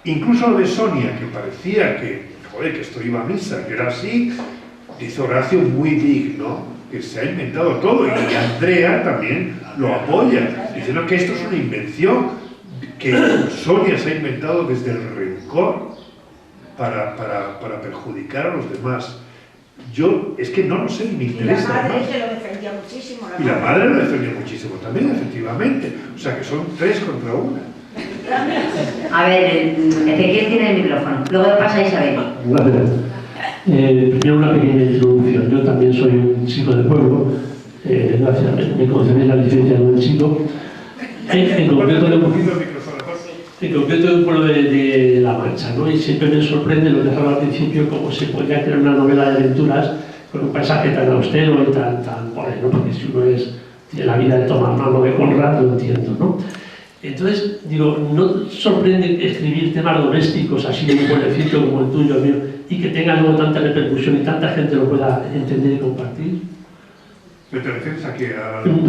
Incluso lo de Sonia, que parecía que esto iba a misa, que era así, dice Horacio muy digno, que se ha inventado todo, y Andrea también lo apoya, diciendo que esto es una invención que Sonia se ha inventado desde el rencor para perjudicar a los demás. Yo es que no lo sé, ni me interesa. Y la madre más. se lo defendía muchísimo. Y la madre lo defendía muchísimo también, efectivamente. O sea que son 3 contra 1. A ver, Ezequiel tiene el micrófono. Luego pasa a Isabel. Primero una pequeña introducción. Yo también soy un chico de pueblo, gracias, me concedéis la licencia de un chico. En concreto de un pueblo de La Mancha, ¿no? Y siempre me sorprende lo que hablaba al principio, cómo se podría crear una novela de aventuras con un paisaje tan austero y tan pobre, ¿no? Porque si uno tiene la vida de Tomás Mango de Conrad, lo entiendo, ¿no? Entonces, digo, ¿no sorprende escribir temas domésticos así de un pueblecito como el tuyo, mío, y que tenga luego tanta repercusión y tanta gente lo pueda entender y compartir? ¿Te refieres a qué?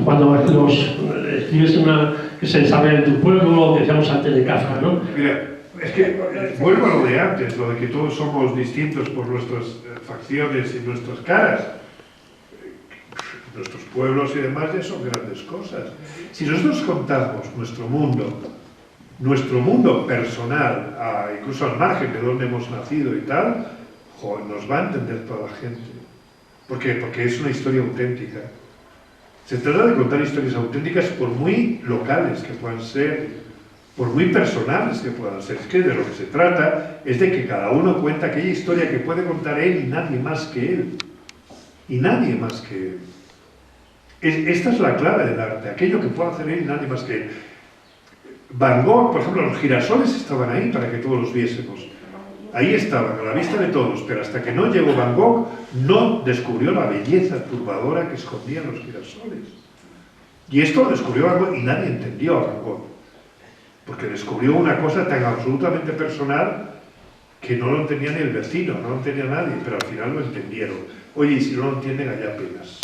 Cuando escribes una que se sabe en tu pueblo, que decíamos antes de Kafka, ¿no? Mira, es que vuelvo a lo de antes, lo de que todos somos distintos por nuestras facciones y nuestras caras. Nuestros pueblos y demás ya son grandes cosas. Si nosotros contamos nuestro mundo personal, incluso al margen de dónde hemos nacido y tal, joder, nos va a entender toda la gente. ¿Por qué? Porque es una historia auténtica. Se trata de contar historias auténticas por muy locales que puedan ser, por muy personales que puedan ser. Es que de lo que se trata es de que cada uno cuenta aquella historia que puede contar él y nadie más que él. Y nadie más que él. Esta es la clave del arte, aquello que puede hacer él y nadie más que él. Van Gogh, por ejemplo, los girasoles estaban ahí para que todos los viésemos. Ahí estaban, a la vista de todos, pero hasta que no llegó Van Gogh, no descubrió la belleza turbadora que escondían los girasoles. Y esto lo descubrió Van Gogh y nadie entendió a Van Gogh, porque descubrió una cosa tan absolutamente personal que no lo entendía ni el vecino, no lo entendía nadie, pero al final lo entendieron. Oye, y si no lo entienden, allá apenas,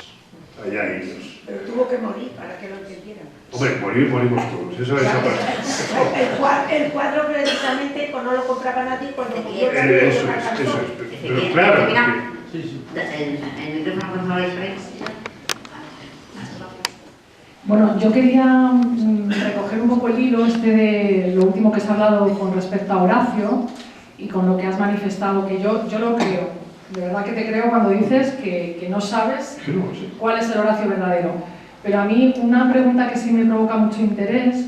allá ellos. Pero tuvo que morir para que lo entendieran. Hombre, morimos todos, eso es aparte. El cuadro precisamente no lo compraba nadie cuando murió. Eso es. Pero claro. El micrófono, por favor, Bueno, yo quería recoger un poco el hilo de lo último que se ha hablado con respecto a Horacio y con lo que has manifestado, que yo lo creo. De verdad que te creo cuando dices que no sabes cuál es el Horacio verdadero. Pero a mí una pregunta que sí me provoca mucho interés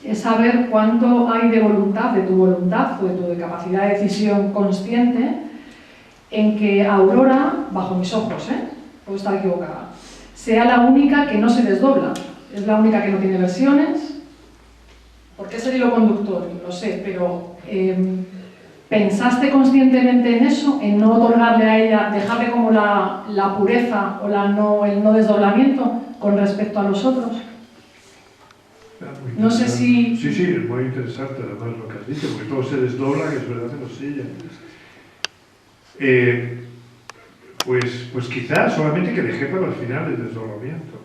es saber cuánto hay de voluntad, de tu voluntad o de tu capacidad de decisión consciente en que Aurora, bajo mis ojos, puedo estar equivocada, sea la única que no se desdobla. Es la única que no tiene versiones. ¿Por qué es el hilo conductor? No sé, pero ¿pensaste conscientemente en eso? ¿En no otorgarle a ella, dejarle como la pureza o el no desdoblamiento con respecto a los otros? No sé si... Sí, es muy interesante además lo que has dicho, porque todo se desdobla, que es verdad que no es ella. Pues quizás solamente que dejé para el final el desdoblamiento.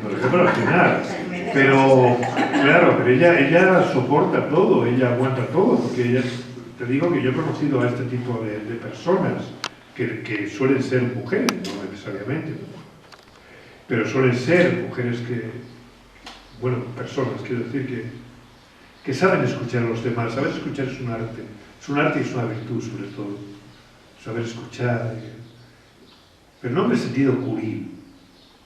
Lo dejé para el final. Pero, claro, pero ella soporta todo, ella aguanta todo, porque ella, te digo que yo he conocido a este tipo de personas que suelen ser mujeres, no necesariamente, pero suelen ser mujeres personas, quiero decir, que saben escuchar a los demás. Saber escuchar es un arte y es una virtud sobre todo, saber escuchar, pero no en el sentido curil,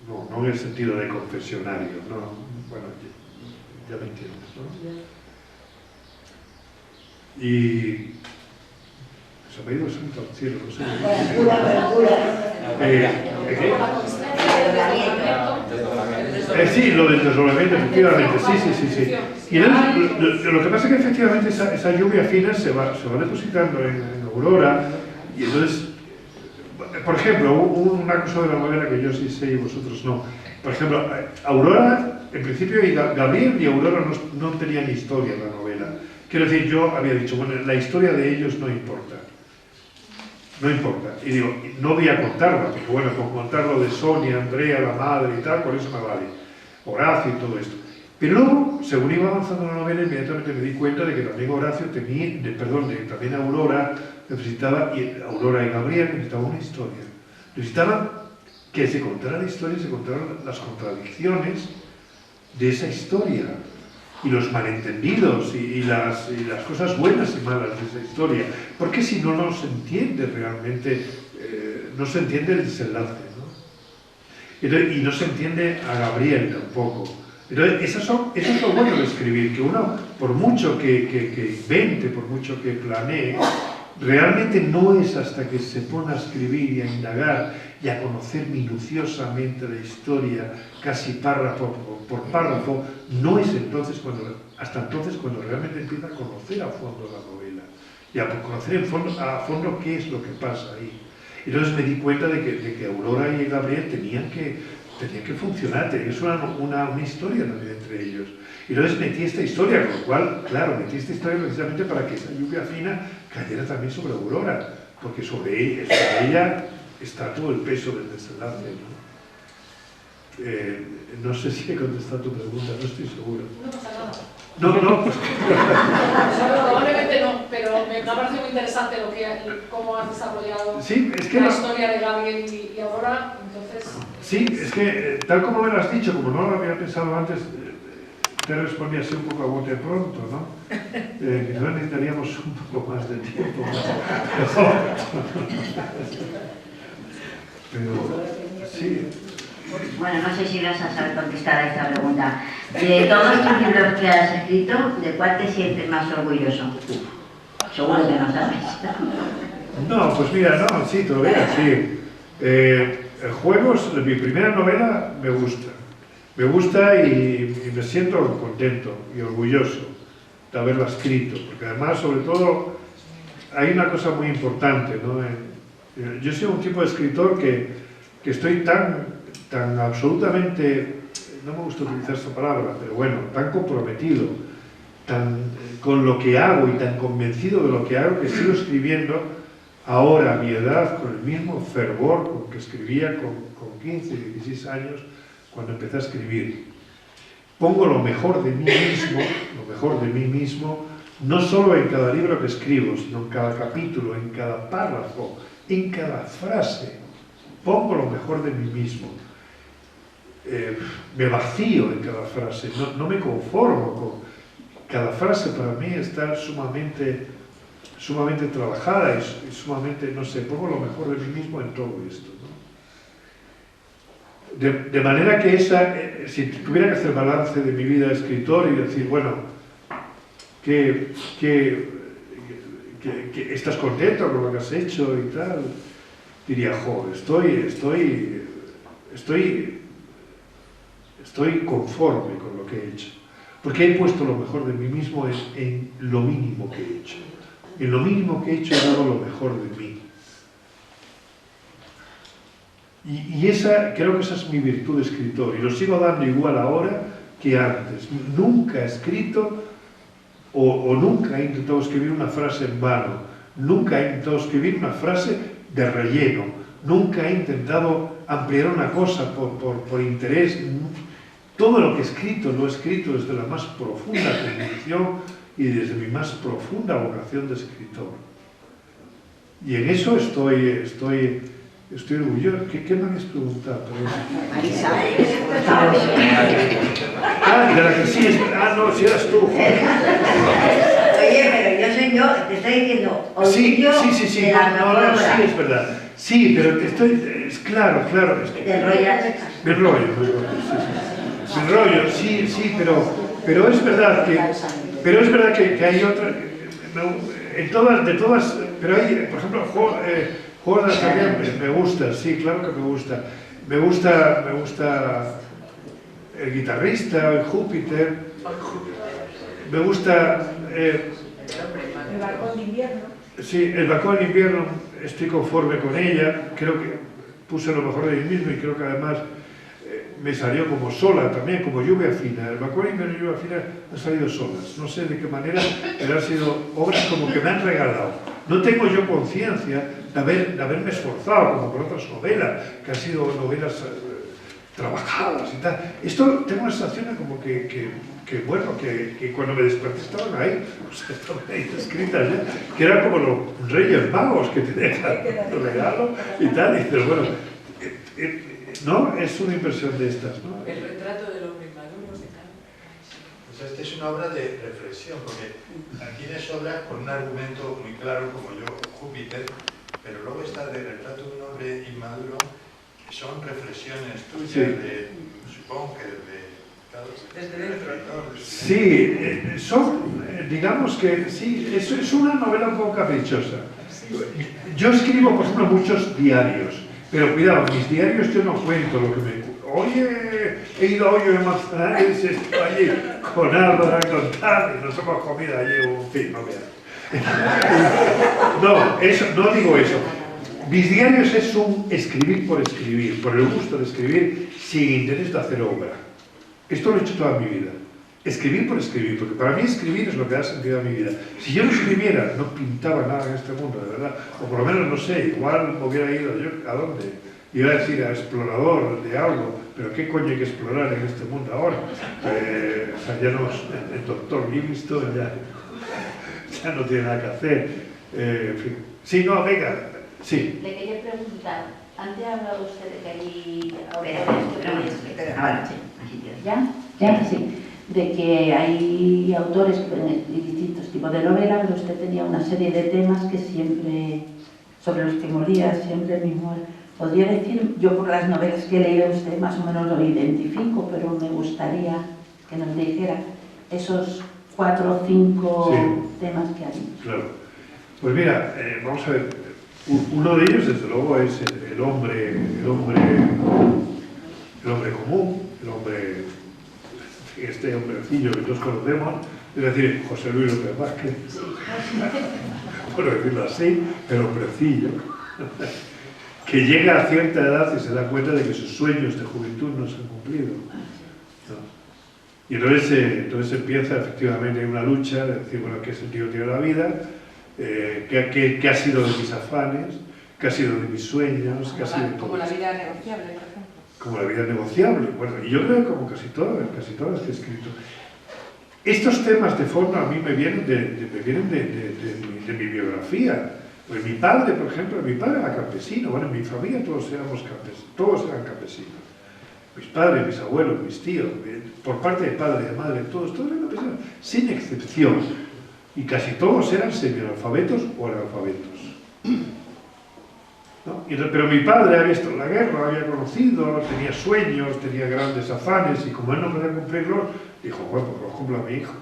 no en el sentido de confesionario, no. Bueno, ya me entiendes, ¿no? Y se me ha ido el santo al cielo, no sé. Sí, lo del desdoblamiento, efectivamente, sí. Y lo que pasa es que efectivamente esa lluvia fina se va depositando en Aurora, y entonces, por ejemplo, una cosa de la novela que yo sí sé y vosotros no. Por ejemplo, Aurora, en principio, Gabriel y Aurora no tenían historia en la novela. Quiero decir, yo había dicho, bueno, la historia de ellos no importa. No importa. Y digo, no voy a contarla, porque bueno, con contar lo de Sonia, Andrea, la madre y tal, por eso me vale. Horacio y todo esto. Pero luego, según iba avanzando la novela, inmediatamente me di cuenta de que también también Aurora Aurora y Gabriel necesitaban una historia. Necesitaban que se contara la historia, se contaran las contradicciones de esa historia y los malentendidos y las cosas buenas y malas de esa historia, porque si no, no se entiende realmente, no se entiende el desenlace, ¿no? Y no se entiende a Gabriel tampoco. Entonces, eso es lo bueno de escribir, que uno, por mucho que invente, por mucho que planee, realmente no es hasta que se pone a escribir y a indagar y a conocer minuciosamente la historia, casi párrafo por párrafo, no es entonces hasta entonces cuando realmente empieza a conocer a fondo la novela y a conocer a fondo qué es lo que pasa ahí. Entonces me di cuenta de que Aurora y Gabriel tenían que funcionar, tenían que ser una historia también entre ellos. Y entonces metí esta historia, con lo cual, claro, metí esta historia precisamente para que esa lluvia fina cayera también sobre Aurora, porque sobre ella está todo el peso del desenlace, ¿no? No sé si he contestado tu pregunta, no estoy seguro. No pasa nada. No, pues... Probablemente no, pero me ha parecido muy interesante cómo has desarrollado sí, es que la historia de Gabriel y Aurora, entonces... Sí, es que tal como me lo has dicho, como no lo había pensado antes, te respondí así un poco a bote pronto, ¿no? Quizás necesitaríamos un poco más de tiempo. Pero sí. Bueno, no sé si vas a saber contestar a esta pregunta. De todos los libros que has escrito, ¿de cuál te sientes más orgulloso? Seguro que no sabes. No, pues mira, no, sí, todavía sí. Juegos, mi primera novela me gusta. Me gusta y me siento contento y orgulloso de haberla escrito, porque además, sobre todo, hay una cosa muy importante, ¿no? Yo soy un tipo de escritor que estoy tan absolutamente, no me gusta utilizar esta palabra, pero bueno, tan comprometido con lo que hago y tan convencido de lo que hago que sigo escribiendo ahora a mi edad con el mismo fervor con que escribía con 15, 16 años cuando empecé a escribir. Pongo lo mejor de mí mismo, no solo en cada libro que escribo, sino en cada capítulo, en cada párrafo, en cada frase. Pongo lo mejor de mí mismo. Me vacío en cada frase, no me conformo con cada frase. Para mí está sumamente trabajada y sumamente, no sé, pongo lo mejor de mí mismo en todo esto, ¿no? De manera que si tuviera que hacer balance de mi vida de escritor y decir, bueno, que estás contento con lo que has hecho y tal, diría, jo, estoy conforme con lo que he hecho, porque he puesto lo mejor de mí mismo en lo mínimo que he hecho. En lo mínimo que he hecho he dado lo mejor de mí. Y creo que esa es mi virtud de escritor, y lo sigo dando igual ahora que antes. Nunca he escrito o nunca he intentado escribir una frase en vano, nunca he intentado escribir una frase de relleno, nunca he intentado ampliar una cosa por interés. Todo lo que he escrito lo he escrito desde la más profunda convicción y desde mi más profunda vocación de escritor. Y en eso estoy orgulloso. ¿Qué me habías preguntado? Marisa. De la que sí es... no, si eras tú. Oye, pero yo, te estoy diciendo, orgullo sí, de la mejor obra. sí, es verdad. Sí, pero es claro. Es que, ¿Te enrollas? Me enrollo, sí, pero es verdad que hay otra... de todas, pero hay, por ejemplo, Juegos también me gusta, sí, claro que me gusta. Me gusta el guitarrista, el Júpiter. Me gusta... El balcón de invierno. Sí, el balcón de invierno, estoy conforme con ella. Creo que puse lo mejor de mí mismo y creo que además me salió como sola también, como lluvia fina. El balcón de invierno y lluvia fina han salido solas. No sé de qué manera, pero han sido obras como que me han regalado. No tengo yo conciencia de haberme esforzado, como con otras novelas, que han sido novelas trabajadas y tal. Esto tengo una sensación de como que cuando me desperté estaban ahí, estaban ahí escritas ya, que eran como los reyes magos que te dejan el regalo y tal. Y dices, bueno, no, es una impresión de estas, ¿no? El retrato del hombre maduro de tal. Pues esta es una obra de reflexión, porque tienes obras con un argumento muy claro, como yo, Júpiter, pero luego está de retrato de un hombre inmaduro, que son reflexiones tuyas, supongo que desde dentro. Sí, son digamos que sí, eso es una novela un poco caprichosa. Yo escribo, por ejemplo, muchos diarios, pero cuidado, mis diarios yo no cuento lo que me... Oye, he ido a Hoyo de Manzanares, estoy allí con Álvaro, con tal, y nos hemos comido allí un fin, no veas. No, eso, no digo eso. Mis diarios es un escribir, por el gusto de escribir, sin interés de hacer obra. Esto lo he hecho toda mi vida. Escribir por escribir, porque para mí escribir es lo que da sentido a mi vida. Si yo no escribiera, no pintaba nada en este mundo, de verdad. O por lo menos, no sé, igual me hubiera ido yo, ¿a dónde? Iba a decir a explorador de algo, pero ¿qué coño hay que explorar en este mundo ahora? O sea, ya no, el doctor Livingstone ya no tiene nada que hacer. En fin. Sí, no, venga, sí. Le quería preguntar, antes ha hablado usted de que hay Ahora, sí. ¿Ya? Sí. De que hay autores que pueden distintos tipos de novela, pero usted tenía una serie de temas que siempre, sobre los que moría siempre el mismo. Podría decir, yo por las novelas que he leído usted más o menos lo identifico, pero me gustaría que nos dijera esos 4 o 5 temas que hay. Claro. Pues mira, vamos a ver, uno de ellos desde luego es el hombre común, el hombre, este hombrecillo que todos conocemos, es decir, José Luis López Vázquez, por decirlo así, el hombrecillo, que llega a cierta edad y se da cuenta de que sus sueños de juventud no se han cumplido. ¿No? Y entonces empieza efectivamente una lucha de decir, bueno, ¿qué sentido tiene la vida? ¿Qué ha sido de mis afanes? ¿Qué ha sido de mis sueños? ¿Qué ha sido de todo como la esto? vida negociable, por ejemplo. Como la vida negociable. Bueno, y yo creo que como casi todas que he escrito. Estos temas de forma a mí me vienen de mi biografía. Pues mi padre, por ejemplo, mi padre era campesino. Bueno, en mi familia todos eran campesinos. Mis padres, mis abuelos, mis tíos, por parte de padre, de madre, todos eran campesinos, sin excepción. Y casi todos eran semianalfabetos o analfabetos. ¿No? Pero mi padre había visto la guerra, había conocido, tenía sueños, tenía grandes afanes, y como él no podía cumplirlos, dijo, bueno, pues los cumpla mi hijo.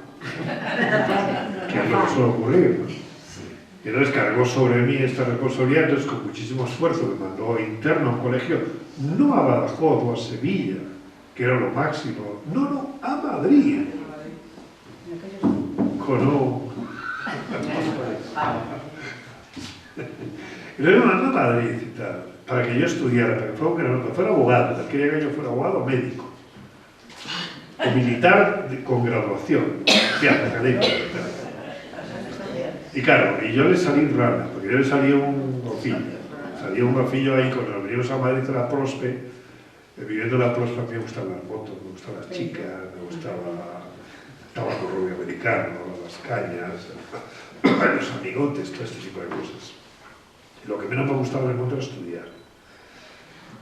Que es lo que suele ocurrir, ¿no? Y entonces cargó sobre mí esta responsabilidad, entonces con muchísimo esfuerzo me mandó interno a un colegio, no a Badajoz o a Sevilla, que era lo máximo, no, a Madrid. Y luego me mandó a Madrid y tal, para que yo estudiara, para que fuera abogado, para que yo fuera abogado o médico, o militar con graduación, académico. Y claro, y yo le salí rana, porque yo le salí un gofillo ahí cuando nos venimos a Madrid a la Prospe, viviendo en la Prospe a mí me gustaban las motos, me gustaban las chicas, me gustaba el tabaco rubio americano, las cañas, los amigotes, todo este tipo de cosas. Y lo que menos me gustaba en el mundo era estudiar.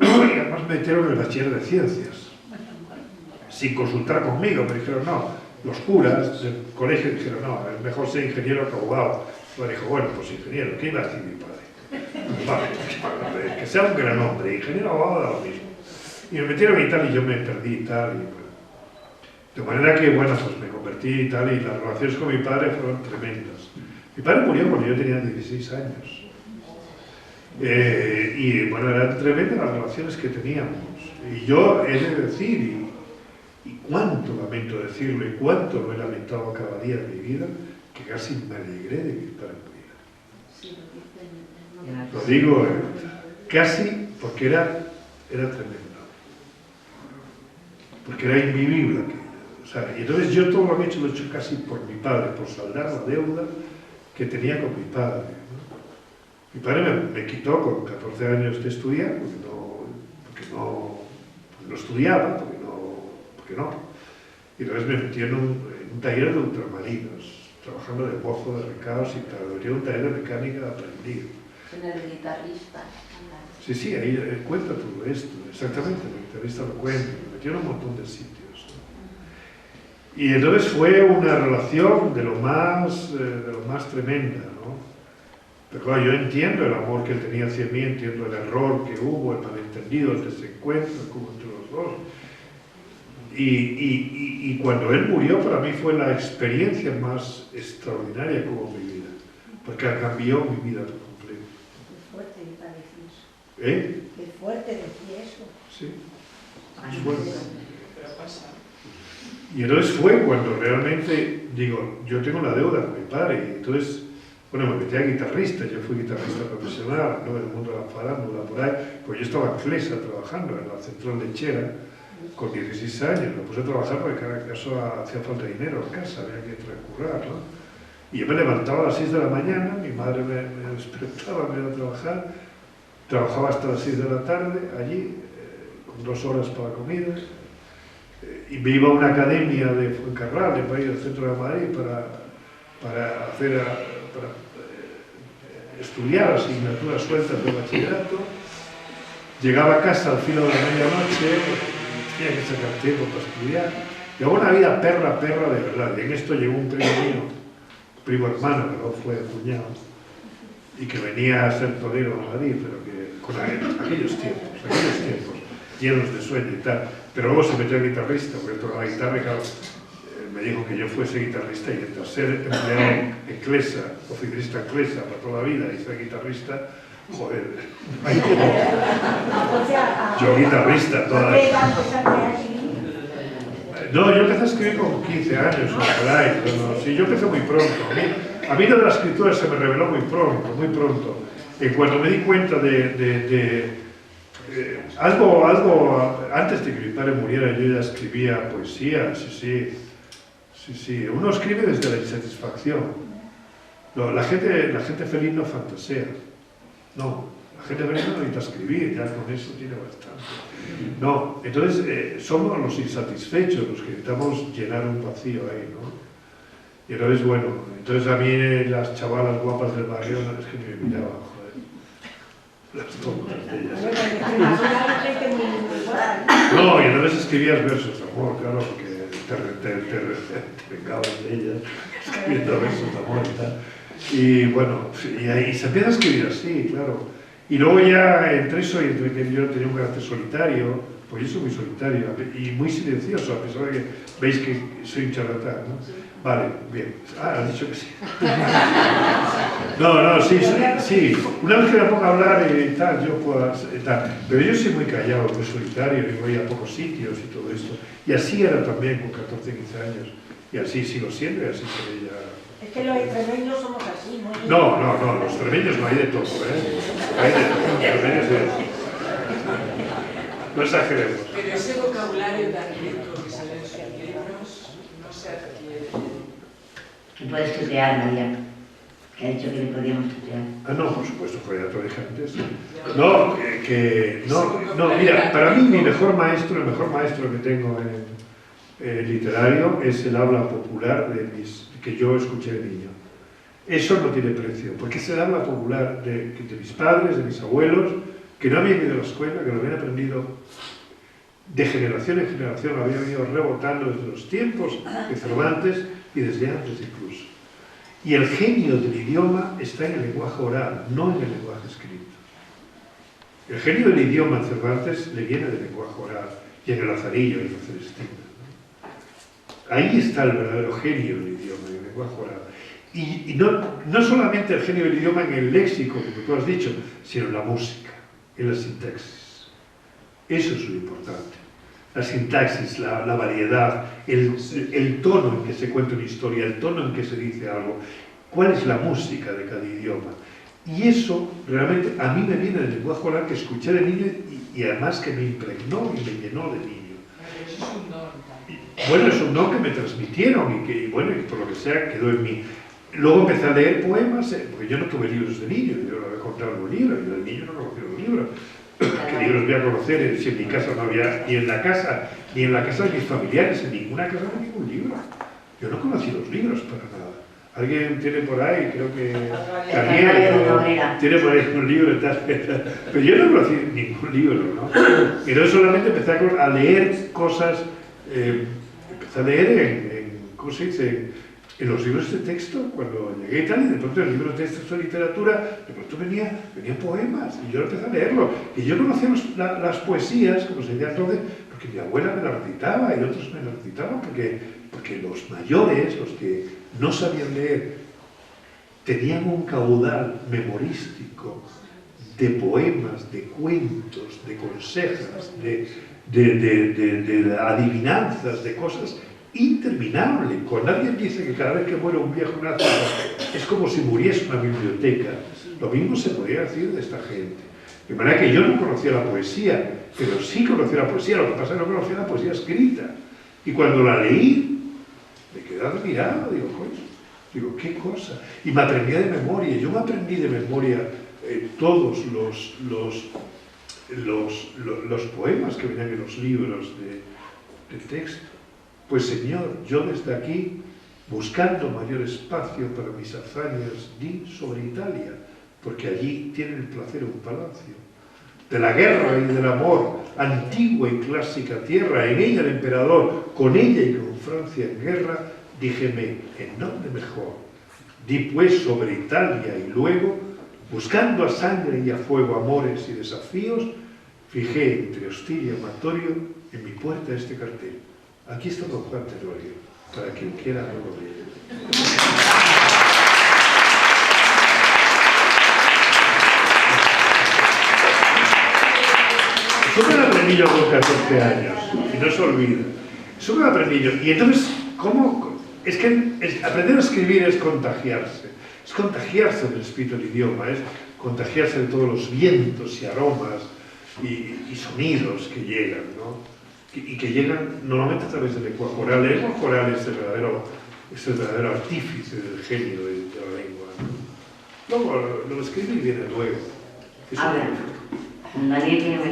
Y además me metieron en el bachiller de ciencias, sin consultar conmigo, me dijeron no. Los curas del colegio dijeron, no, es mejor ser ingeniero que abogado. Yo dijo, bueno, pues ingeniero, ¿qué iba a decir mi padre? Vale, que sea un gran hombre, ingeniero o abogado da lo mismo. Y me metieron y tal, y yo me perdí y tal. Y, bueno. De manera que, bueno, pues me convertí y tal, y las relaciones con mi padre fueron tremendas. Mi padre murió cuando yo tenía 16 años. Y, bueno, eran tremendas las relaciones que teníamos. Y yo he de decir, y cuánto lamento decirlo y cuánto lo he lamentado cada día de mi vida, que casi me alegré de que mi padre muriera. Lo digo casi porque era tremendo. Porque era invivible aquello. O sea, y entonces yo todo lo que lo he hecho casi por mi padre, por saldar la deuda que tenía con mi padre, ¿no? Mi padre me quitó con 14 años de estudiar porque no estudiaba, porque no. Y entonces me metí en un taller de ultramarinos, trabajando de mozo, de recados y tal. Me metí en un taller de mecánica aprendido. En el guitarrista. Sí, ahí cuenta todo esto, exactamente, el guitarrista lo cuenta. Me metí en un montón de sitios, ¿no? Y entonces fue una relación de lo más tremenda, ¿no? Pero claro, yo entiendo el amor que él tenía hacia mí, entiendo el error que hubo, el malentendido, el desencuentro que hubo entre los dos. Y cuando él murió, para mí fue la experiencia más extraordinaria que hubo en mi vida, porque cambió mi vida por completo. Qué fuerte para decir eso. ¿Eh? Qué fuerte decir eso. Sí. Ay, Bueno. Pero pasa. Y entonces fue cuando realmente, digo, yo tengo la deuda con mi padre, y entonces, bueno, me metí a guitarrista, yo fui guitarrista profesional, ¿no? En el mundo de la farándula, por ahí, pues yo estaba en Clesa trabajando en la central lechera, con 16 años, me puse a trabajar porque cada caso hacía falta dinero en casa, había que recurrir, ¿no? Y yo me levantaba a las 6 de la mañana, mi madre me despertaba, me iba a trabajar, trabajaba hasta las 6 de la tarde allí, con 2 horas para comida, y me iba a una academia de Fuencarral, para ir al centro de Madrid, para estudiar asignaturas sueltas de bachillerato. Llegaba a casa al filo de la medianoche, tenía que sacar tiempo para estudiar. Llevaba una vida perra de verdad. Y en esto llegó un primo mío, primo hermano, que no fue cuñado, y que venía a ser torero en Madrid, pero que con aquellos tiempos, llenos de sueño y tal. Pero luego se metió a guitarrista, porque tocaba la guitarra y claro, me dijo que yo fuese guitarrista, y entre ser empleado en Clesa, oficinista en Clesa para toda la vida, y ser guitarrista, joder, ay, yo guitarrista toda la vida. No, yo empecé a escribir con 15 años, por ahí, no, sí, yo empecé muy pronto. A mí lo de la escritura se me reveló muy pronto. Cuando me di cuenta algo antes de que mi padre muriera, yo ya escribía poesía, sí. Uno escribe desde la insatisfacción. No, la gente feliz no fantasea. No, la gente feliz no necesita escribir, ya con eso tiene bastante. No, entonces somos los insatisfechos los que necesitamos llenar un vacío ahí, ¿no? Y entonces, bueno, a mí las chavalas guapas del barrio no es que me miraban, joder. Las tontas de ellas. No, y entonces escribías versos de amor, claro, porque te vengabas de ellas, escribiendo versos de amor y tal. Y bueno, y ahí se empieza a escribir así, claro. Y luego ya entre eso y entre que yo tenía un carácter solitario, pues yo soy muy solitario y muy silencioso, a pesar de que veis que soy un charlatán, ¿no? Vale, bien. Has dicho que sí. No, sí. Una vez que me pongo a hablar y tal, yo puedo tal. Pero yo soy muy callado, muy solitario, y voy a pocos sitios y todo esto. Y así era también con 14, 15 años. Y así sigo siendo y así seré ya. Es que los extremeños somos así, ¿no? No, los extremeños no hay de todo, ¿eh? Hay de todo, extremeños de todo. No exageremos. Pero ese vocabulario tan rico que sale en sus libros no se adquiere. Puedes tutear, María, que ha dicho que le podíamos tutear. No, por supuesto, fue ya te lo dije antes. No, mira, para mí el mejor maestro que tengo en literario es el habla popular que yo escuché de niño. Eso no tiene precio, porque es el habla popular de mis padres, de mis abuelos, que no habían ido a la escuela, que lo habían aprendido de generación en generación, lo habían ido rebotando desde los tiempos de Cervantes y desde antes incluso. Y el genio del idioma está en el lenguaje oral, no en el lenguaje escrito. El genio del idioma en Cervantes le viene del lenguaje oral, y en el Lazarillo y en la Celestina, ¿no? Ahí está el verdadero genio del idioma, en el lenguaje oral. Y no solamente el genio del idioma en el léxico, como tú has dicho, sino en la música, en la sintaxis. Eso es lo importante. La sintaxis, la variedad, el tono en que se cuenta una historia, el tono en que se dice algo, cuál es la música de cada idioma. Y eso realmente a mí me viene del lenguaje oral que escuché de niño y además que me impregnó y me llenó de niño. Eso es un don. Bueno, es un don que me transmitieron y bueno, y por lo que sea quedó en mí. Luego empecé a leer poemas, porque yo no tuve libros de niño, yo no había comprado un libro, yo de niño no conocía un libro. ¿Qué libros voy a conocer si en mi casa no había, ni en la casa de mis familiares, en ninguna casa no había ningún libro? Yo no conocí los libros para nada. Alguien tiene por ahí, creo que Daniel, tiene por ahí un libro y tal, pero yo no conocí ningún libro, ¿no? Y entonces solamente empecé a leer cosas, empecé a leer ¿cómo se dice? en los libros de texto, cuando llegué y tal, y de pronto en el libro de texto de literatura, de pronto venían poemas, y yo empecé a leerlo. Y yo conocía las poesías, como se decía entonces, porque mi abuela me las recitaba y otros me las recitaban, porque los mayores, los que no sabían leer, tenían un caudal memorístico de poemas, de cuentos, de consejas, de adivinanzas, de cosas interminable. Cuando alguien dice que cada vez que muere un viejo nazi es como si muriese una biblioteca, lo mismo se podría decir de esta gente. De manera que yo no conocía la poesía, pero sí conocía la poesía, lo que pasa es que no conocía la poesía escrita. Y cuando la leí, me quedé admirado, digo, qué cosa. Y me aprendía de memoria, yo me aprendí de memoria todos los poemas que venían en los libros de texto. Pues Señor, yo desde aquí, buscando mayor espacio para mis hazañas, di sobre Italia, porque allí tiene el placer un palacio. De la guerra y del amor, antigua y clásica tierra, en ella el emperador, con ella y con Francia en guerra, díjeme, ¿en dónde mejor? Di pues sobre Italia y luego, buscando a sangre y a fuego amores y desafíos, fijé entre hostil y amatorio en mi puerta este cartel. Aquí está don Juan Tenorio, para quien quiera algo de él. Eso me lo aprendí yo con 14 años, y no se olvida. Eso me lo aprendí yo. Y entonces, ¿cómo? Es que aprender a escribir es contagiarse del espíritu del idioma, es contagiarse de todos los vientos y aromas y sonidos que llegan, ¿no? Y que llegan normalmente a través del lenguaje oral. El lenguaje oral es el verdadero artífice del genio de la lengua, ¿no? Luego, lo escribir viene luego.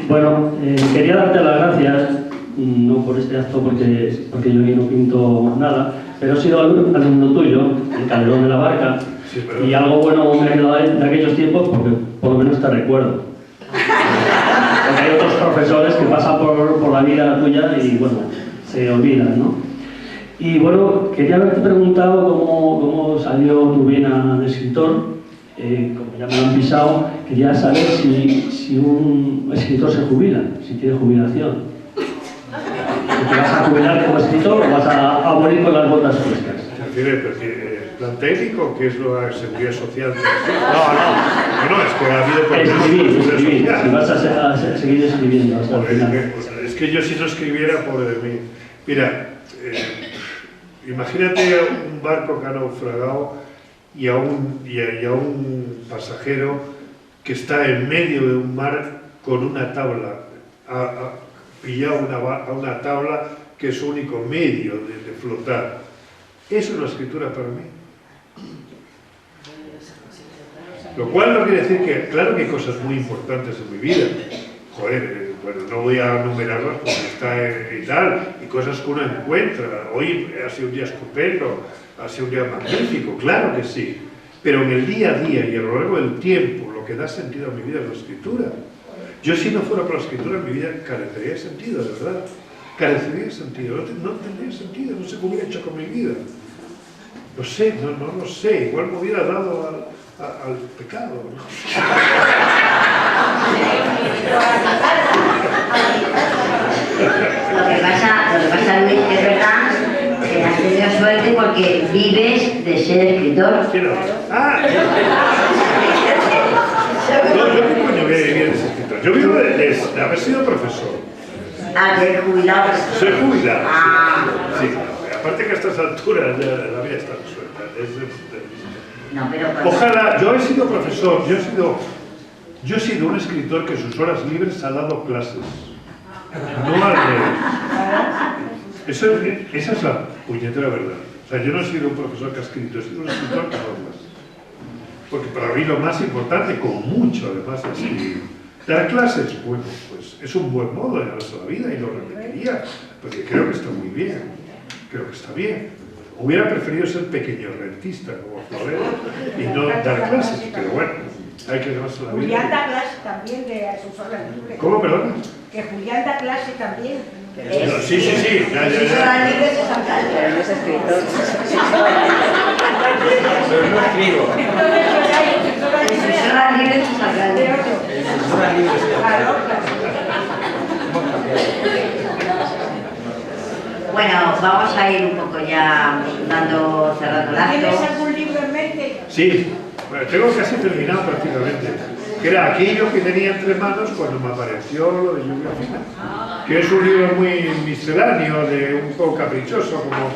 Bueno, quería darte las gracias, no por este acto porque yo aquí no pinto nada, pero he sido alumno tuyo, el Calderón de la Barca, sí, y algo bueno me ha quedado de aquellos tiempos porque por lo menos te recuerdo. Porque hay otros profesores que pasan por la vida tuya y, bueno, se olvidan, ¿no? Y, bueno, quería haberte preguntado cómo salió tu vena de escritor. Como ya me lo han pisado, quería saber si un escritor se jubila, si tiene jubilación. ¿Te vas a jubilar como escritor o vas a morir con las botas frescas? ¿Plan técnico? ¿Qué es la seguridad social? No, es que ha habido... Escribir, si vas a seguir escribiendo hasta el final. Es que yo si no escribiera, pobre de mí. Mira, imagínate un barco que ha naufragado y a un pasajero que está en medio de un mar con una tabla, ha pillado a una tabla que es su único medio de flotar. Eso es la escritura para mí. Lo cual no quiere decir que, claro que hay cosas muy importantes en mi vida. Joder, bueno, no voy a enumerarlas porque está y tal, y cosas que uno encuentra. Hoy ha sido un día estupendo, ha sido un día magnífico, claro que sí. Pero en el día a día y a lo largo del tiempo, lo que da sentido a mi vida es la escritura. Yo si no fuera por la escritura, mi vida carecería de sentido, de verdad. Carecería de sentido, no tendría sentido, no sé qué hubiera hecho con mi vida. No sé, no lo sé, igual me hubiera dado al pecado, ¿no? Lo que pasa, Luis, es verdad que has tenido suerte porque vives de ser escritor. ¿Qué no? Yo qué coño voy a vivir de ser escritor. Yo vivo de haber sido profesor. ¿De jubilado? Soy jubilado, sí. Aparte que a estas alturas ya la vida está resuelta. No, pero ojalá, yo he sido profesor, yo he sido un escritor que en sus horas libres ha dado clases. No al revés. Esa es la puñetera verdad. O sea, yo no he sido un profesor que ha escrito, he sido un escritor que ha dado clases. Porque para mí lo más importante, con mucho además, es escribir. Dar clases, bueno, pues es un buen modo de ganarse la vida y lo repetiría, porque creo que está muy bien, creo que está bien. Hubiera preferido ser pequeño rentista como Florero y no dar clases, pero bueno, hay que ganarse la vida. Julián da clases también de sus horas libres. ¿Cómo, perdón? Que Julián da clase también. Sí, sí, sí. Eso da libres es alcalde. Pero no es escritor. Pero no escribo. Eso da libres es alcalde. Claro, claro. Bueno, vamos a ir un poco ya cerrando el ¿Tienes acto. algún libro en mente? Sí, bueno, tengo casi terminado prácticamente. Que era aquello que tenía entre manos cuando me apareció lo de Lluvia Fina. Que es un libro muy misceláneo, un poco caprichoso, como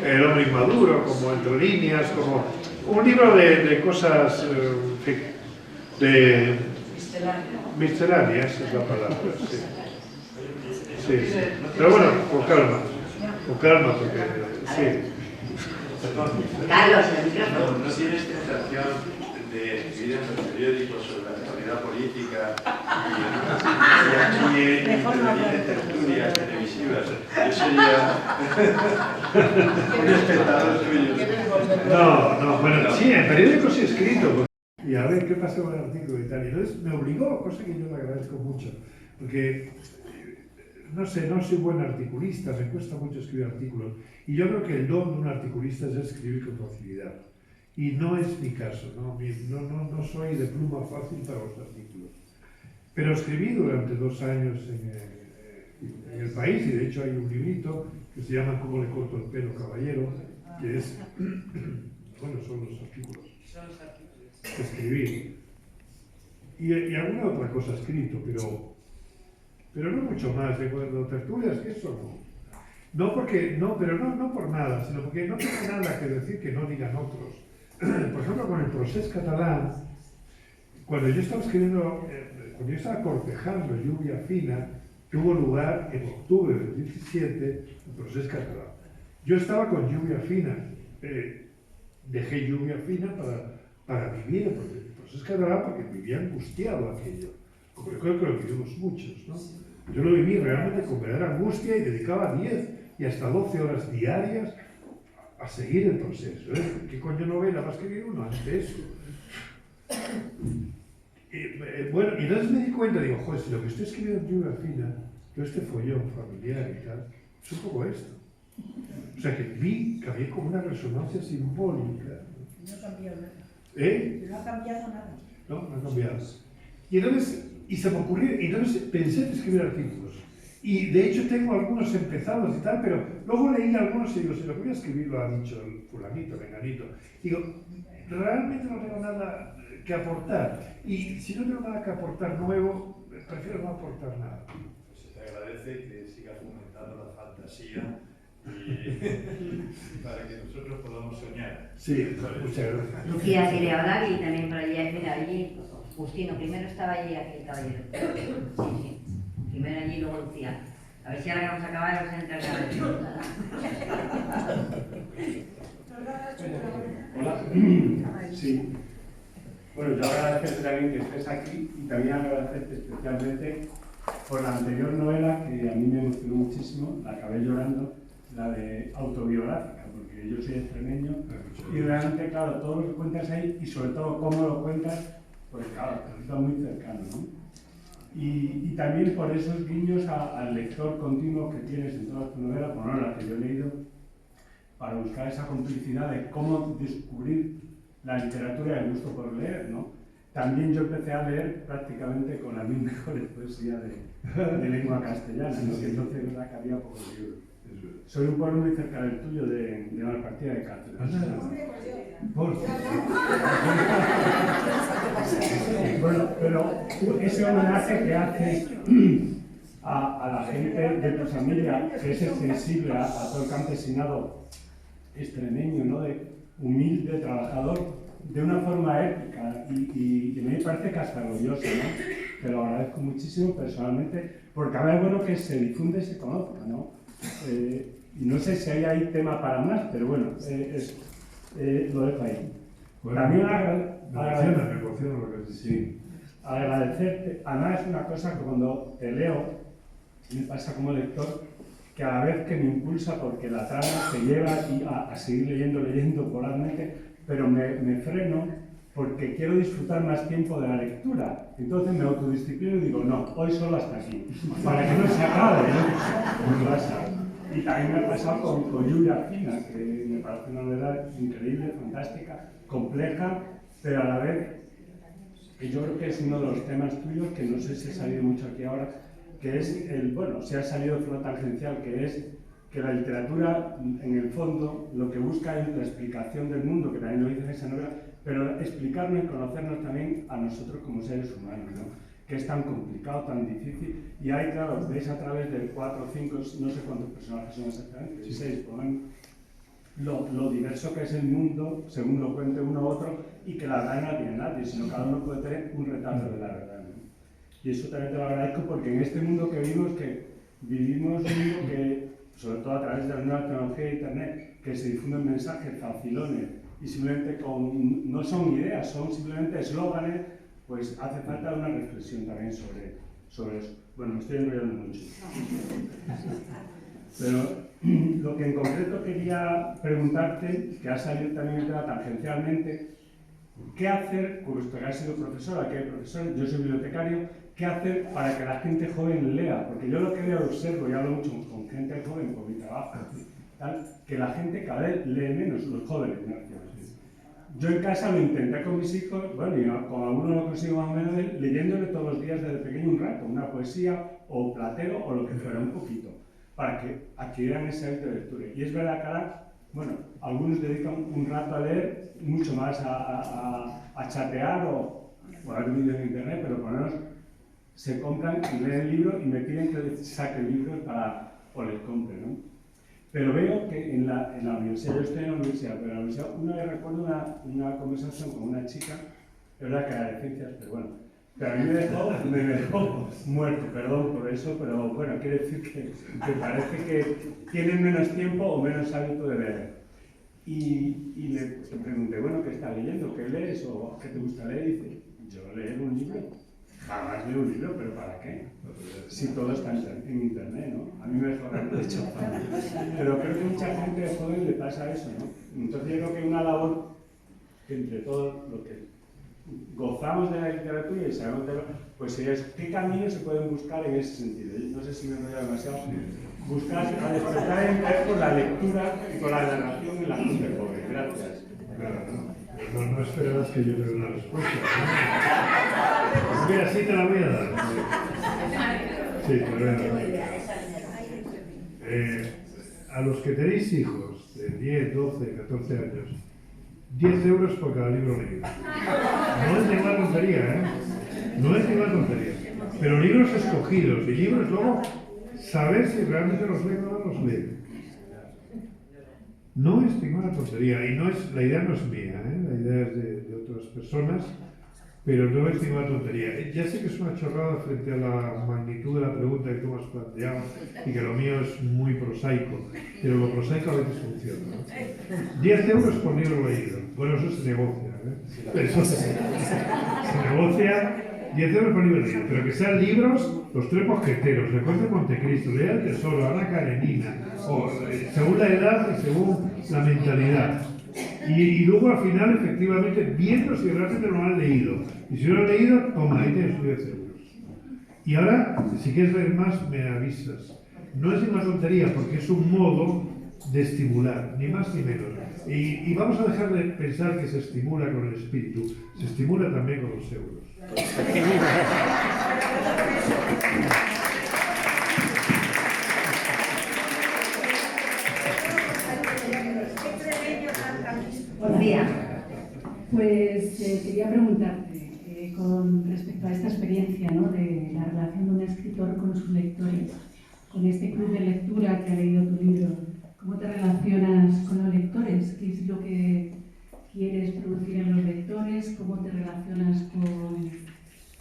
El hombre inmaduro, como Entre líneas, como un libro de cosas de misceláneas, es la palabra. Sí. Sí. Pero bueno, con calma, porque sí. Carlos, el micrófono. ¿No tienes tentación de escribir en los periódicos sobre la actualidad política y en tertulias televisivas? Yo sería un espectador tuyo. No, bueno, sí, en periódicos he escrito. Y a ver qué pasa con el artículo y tal. Y entonces me obligó, cosa que yo le agradezco mucho, porque no sé, no soy buen articulista, me cuesta mucho escribir artículos. Y yo creo que el don de un articulista es escribir con facilidad. Y no es mi caso, no soy de pluma fácil para los artículos. Pero escribí durante 2 años en El País, y de hecho hay un librito que se llama ¿Cómo le corto el pelo, caballero?, que es, bueno, son los artículos que escribí. Y alguna otra cosa escrito, pero no mucho más. Recuerdo tertulias, que eso no por nada, sino porque no tengo nada que decir que no digan otros. Por ejemplo, con el procés catalán, cuando yo estaba escribiendo, cuando yo estaba cortejando Lluvia Fina, tuvo lugar en octubre del 17 el procés catalán. Yo estaba con Lluvia Fina, dejé Lluvia Fina para vivir el procés catalán, porque vivía angustiado aquello. Como yo creo que lo vivimos muchos, ¿no? Yo lo viví realmente con verdadera angustia y dedicaba 10 y hasta 12 horas diarias a seguir el proceso. ¿Qué coño novela va a escribir uno ante eso? Bueno, y entonces me di cuenta, digo, joder, si lo que estoy escribiendo en Lluvia Fina, todo este follón familiar y tal, es un poco esto. O sea, que vi que había como una resonancia simbólica. No ha cambiado nada. No ha cambiado nada. No ha cambiado. Y entonces, se me ocurrió, y entonces pensé en escribir artículos. Y de hecho tengo algunos empezados y tal, pero luego leí algunos y digo, si lo voy a escribir, lo ha dicho el fulanito, venganito. Digo, realmente no tengo nada que aportar. Y si no tengo nada que aportar nuevo, prefiero no aportar nada. Se te agradece que sigas fomentando la fantasía y para que nosotros podamos soñar. Sí, muchas gracias. Lucía quiere hablar y también por allí, mira, allí, Justino, primero estaba allí aquel caballero. Sí. Primero allí, luego Lucía. A ver si ahora que vamos a acabar os entra la pregunta. Hola. Sí. Bueno, yo agradecerte también que estés aquí y también agradecerte especialmente por la anterior novela que a mí me emocionó muchísimo, la acabé llorando, la de autobiográfica, porque yo soy extremeño y realmente, claro, todo lo que cuentas ahí y sobre todo cómo lo cuentas, pues claro, te resulta muy cercano, ¿no? Y también por esos guiños al lector continuo que tienes en todas tus novelas, por lo menos las que yo he leído, para buscar esa complicidad de cómo descubrir la literatura y el gusto por leer, ¿no? También yo empecé a leer prácticamente con las mis mejores poesías de lengua castellana, ¿no? Y entonces es verdad que había pocos libros. Soy un pueblo muy cerca del tuyo, de Malpartida de Cáceres. Bueno, pero ese homenaje que haces a la gente de tu familia, que es sensible a todo el campesinado extremeño, ¿no? De humilde, trabajador, de una forma épica y me parece que hasta orgulloso, ¿no? Te lo agradezco muchísimo personalmente, porque a ver, es bueno que se difunda y se conozca, ¿no? Y no sé si hay ahí tema para más, pero bueno, lo dejo ahí. Bueno, también agradecerte, además es una cosa que cuando te leo, me pasa como lector, que a la vez que me impulsa porque la trama te lleva a seguir leyendo vorazmente, pero me freno porque quiero disfrutar más tiempo de la lectura. Entonces me autodisciplino y digo, no, hoy solo hasta aquí, para que no se acabe, ¿no? Me pasa. Y también me ha pasado con Julia Fina, que me parece una novela increíble, fantástica, compleja, pero a la vez, que yo creo que es uno de los temas tuyos, que no sé si ha salido mucho aquí ahora, que es si ha salido de forma tangencial, que es que la literatura, en el fondo, lo que busca es la explicación del mundo, que también lo dice en esa novela, pero explicarnos y conocernos también a nosotros como seres humanos, ¿no? Que es tan complicado, tan difícil, y hay, claro, veis a través de 4 o 5, no sé cuántos personajes son exactamente, 6 por lo menos, lo diverso que es el mundo, según lo cuente uno u otro, y que la verdad no tiene nadie, sino cada uno puede tener un retrato de la verdad, ¿no? Y eso también te lo agradezco, porque en este mundo que vivimos un mundo que, sobre todo a través de la nueva tecnología de Internet, que se difunden mensajes facilones y simplemente no son ideas, son simplemente eslóganes, pues hace falta una reflexión también sobre eso. Bueno, me estoy enrollando mucho. Pero lo que en concreto quería preguntarte, que ha salido también el tema tangencialmente, ¿qué hacer, puesto que has sido profesora, que hay profesores, yo soy bibliotecario, qué hacer para que la gente joven lea? Porque yo lo que veo, observo y hablo mucho con gente joven por mi trabajo, tal, que la gente cada vez lee menos, los jóvenes, me refiero. Yo en casa lo intenté con mis hijos, bueno, y con algunos lo consigo más o menos, leyéndole todos los días desde pequeño un rato, una poesía o Platero o lo que fuera, un poquito, para que adquirieran ese hábito de lectura. Y es verdad que ahora, bueno, algunos dedican un rato a leer, mucho más a chatear o a ver vídeos en internet, pero por lo menos se compran y leen el libro y me piden que les saque el libro o les compre, ¿no? Pero veo que en la universidad, yo estoy en la universidad, pero en la universidad una vez recuerdo una conversación con una chica, es verdad que era de ciencias, pero bueno, pero a mí me dejó muerto, perdón por eso, pero bueno, quiere decir que parece que tienen menos tiempo o menos hábito de leer. Y le pregunté, bueno, ¿qué estás leyendo? ¿Qué lees? ¿O qué te gusta leer? Y dice, yo leer un libro. Jamás leo un libro, pero ¿para qué? Si todo está en internet, ¿no? A mí me dejó de hecho. Pero creo que mucha gente joven le pasa eso, ¿no? Entonces yo creo que una labor que entre todos lo que gozamos de la literatura y sabemos de pues es qué caminos se pueden buscar en ese sentido. No sé si me he enrollado demasiado. Buscar a despertar el interés por la lectura y por la narración en la gente joven. Gracias. Claro, no esperabas que yo te dé una respuesta, ¿no? Mira, sí te la voy a dar. Sí, te la voy a dar. A los que tenéis hijos de 10, 12, 14 años, 10 euros por cada libro leído. No es ninguna tontería, ¿eh? No es ninguna tontería. Pero libros escogidos y libros luego, saber si realmente los leen o no los leen. No es ninguna tontería y la idea no es mía, ¿eh? La idea es de otras personas, pero no es ninguna tontería. Ya sé que es una chorrada frente a la magnitud de la pregunta que tú me has planteado y que lo mío es muy prosaico, pero lo prosaico a veces funciona, ¿no? 10 euros por libro leído. Bueno, eso se negocia, ¿eh? Eso se negocia. 10 euros por libro leído, pero que sean libros, Los Tres Mosqueteros, El Conde de Montecristo, Lea el Tesoro, Ana Karenina, o según la edad y según la mentalidad. Y luego al final, efectivamente, viendo si realmente lo han leído. Y si no lo han leído, toma, ahí tienes tus 10 euros. Y ahora, si quieres ver más, me avisas. No es una tontería, porque es un modo de estimular, ni más ni menos. Y vamos a dejar de pensar que se estimula con el espíritu, se estimula también con los euros. Buenos días. Pues quería preguntarte, con respecto a esta experiencia, ¿no?, de la relación de un escritor con sus lectores, con este club de lectura que ha leído tu libro, ¿cómo te relacionas con los lectores? ¿Qué es lo que quieres producir en los lectores? ¿Cómo te relacionas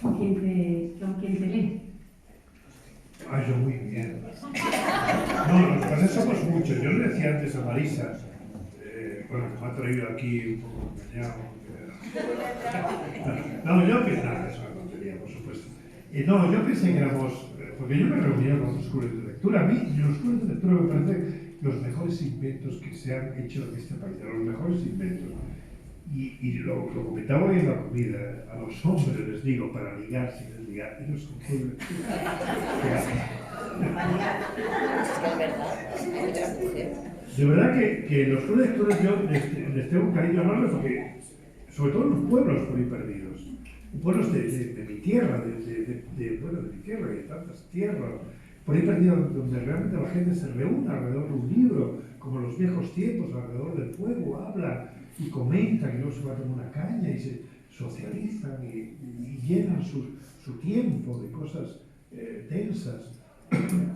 con quien te lee? Ah, yo muy bien. No, lo que pasa es que somos muchos. Yo le decía antes a Marisa, bueno, que me ha traído aquí un poco engañado. No, yo pensé, nada, es una tontería, por supuesto. No, yo pensé que éramos, porque yo me reunía con los clubes de lectura. A mí, los clubes de lectura me parecen los mejores inventos que se han hecho en este país, los mejores inventos. Y lo comentaba hoy en la comida, a los hombres les digo, para ligar sin desligar, ellos son club de lectura. De verdad que los clubes de lectura yo les tengo un cariño enorme porque, sobre todo en los pueblos por ahí perdidos, pueblos de mi tierra, de mi tierra y de tantas tierras, por ahí perdidos donde realmente la gente se reúne alrededor de un libro, como en los viejos tiempos, alrededor del fuego, hablan y comentan, y luego se van a tomar una caña y se socializan y llenan su tiempo de cosas densas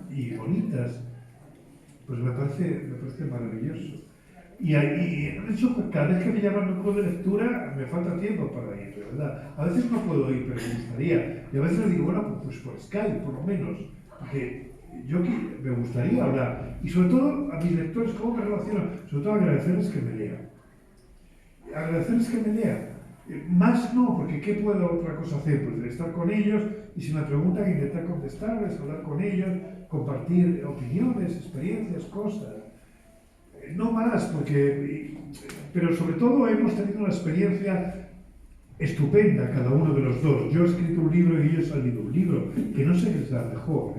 y bonitas. Pues me parece maravilloso. Y de hecho, cada vez que me llaman a un club de lectura, me falta tiempo para ir, de verdad. A veces no puedo ir, pero me gustaría. Y a veces les digo, bueno, pues por Skype, por lo menos. Porque yo me gustaría hablar. Y sobre todo a mis lectores, ¿cómo me relaciono? Sobre todo agradecerles que me lean. Agradecerles que me lean. Más no, porque ¿qué puedo otra cosa hacer? Pues estar con ellos y si me preguntan, intentar contestarles, hablar con ellos, compartir opiniones, experiencias, cosas. No más, pero sobre todo hemos tenido una experiencia estupenda cada uno de los dos. Yo he escrito un libro y ellos han leído un libro, que no sé qué será mejor,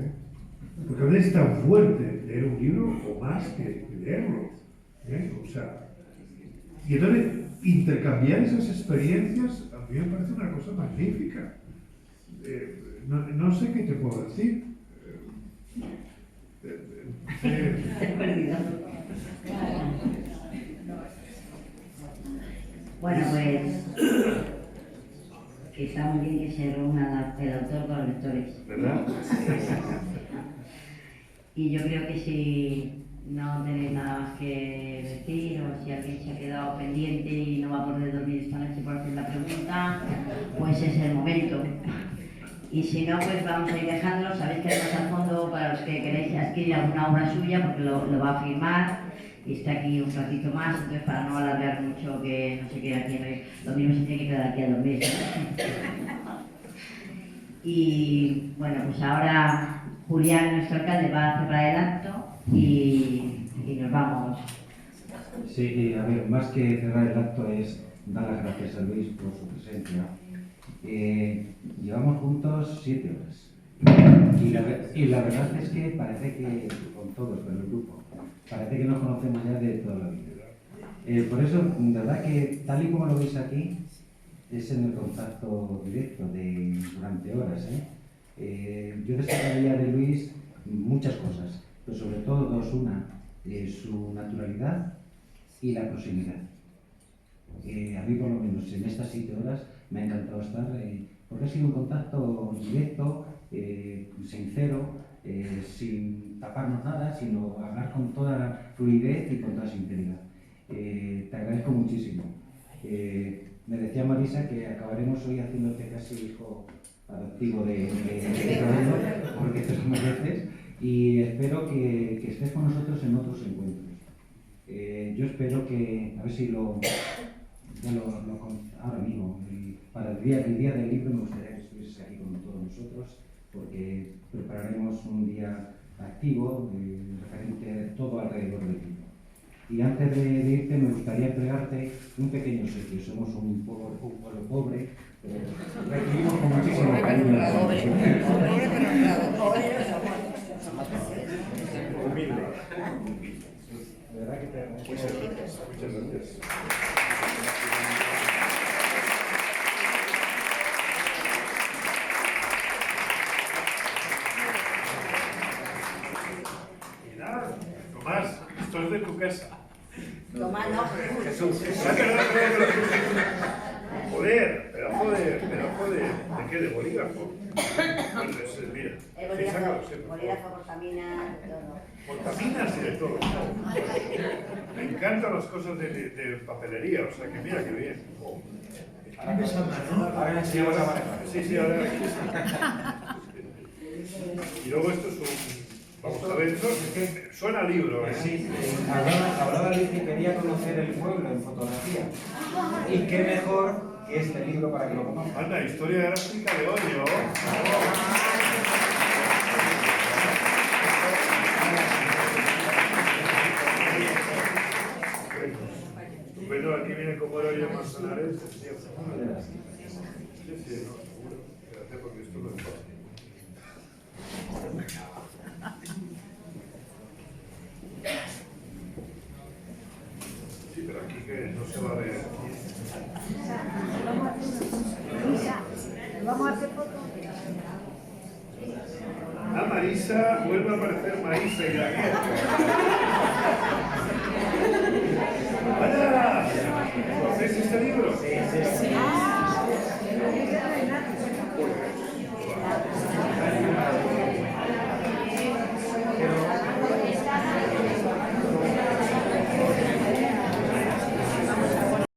porque a veces es tan fuerte leer un libro o más que leerlo. O sea, y entonces intercambiar esas experiencias a mí me parece una cosa magnífica. No sé qué te puedo decir. Bueno, pues que está muy bien que se reúna el autor con los lectores. ¿Verdad? Y yo creo que si no tenéis nada más que decir, o si alguien se ha quedado pendiente y no va a poder dormir esta noche por hacer la pregunta, pues es el momento. Y si no, pues vamos a ir dejándolo. Sabéis que además al fondo, para los que queréis adquirir alguna obra suya, porque lo va a firmar y está aquí un ratito más, entonces para no alargar mucho que no se quede aquí, lo mismo se tiene que quedar aquí a dormir. Y bueno, pues ahora Julián, nuestro alcalde, va a cerrar el acto y nos vamos. Sí, a ver, más que cerrar el acto es dar las gracias a Luis por su presencia. Llevamos juntos 7 horas y la verdad es que parece que, con todos, con el grupo, parece que nos conocemos ya de toda la vida. Por eso, de verdad que tal y como lo veis aquí, es en el contacto directo durante horas. Yo destacaría de Luis muchas cosas, pero sobre todo dos. Una, su naturalidad y la proximidad. A mí, por lo menos, en estas 7 horas me ha encantado estar, porque ha sido un contacto directo, sincero, sin taparnos nada, sino hablar con toda fluidez y con toda sinceridad. Te agradezco muchísimo. Me decía Marisa que acabaremos hoy haciéndote casi hijo adoptivo de Cabello, porque te lo mereces, y espero que estés con nosotros en otros encuentros. Yo espero que, a ver si ahora mismo, para el día del libro me gustaría que estuvieses aquí con todos nosotros, porque prepararemos un día activo, referente todo alrededor del libro. Y antes de irte me gustaría entregarte un pequeño obsequio. Somos un pueblo pobre, pero recibimos con muchísimo cariño. Humilde. De verdad que te muchas gracias. Muchas gracias. Tomás, esto es de tu casa. Tomás, no. Jesús. Joder. ¿De qué? ¿De bolígrafo? Mira. Bolígrafo, portaminas, de todo. Portaminas y de todo. Me encantan las cosas de papelería, o sea que mira qué bien. ¿Escribes a mano? Ahora sí, ahora Y luego esto es un... Vamos a ver, esto suena a libro, ¿eh? Sí, hablaba Luis que quería conocer el pueblo en fotografía. Y qué mejor que este libro para que lo conozcan. Anda, historia gráfica de odio. Bueno, aquí viene como puedo llamar Solares, sí, sí, no, seguro. Espérate, porque esto no es fácil. Sí, pero aquí que no se va a ver. Vamos a hacer fotos. Ah, Marisa, vuelve a aparecer Marisa y la guía. ¡Vaya! ¿Conocéis este libro? Sí.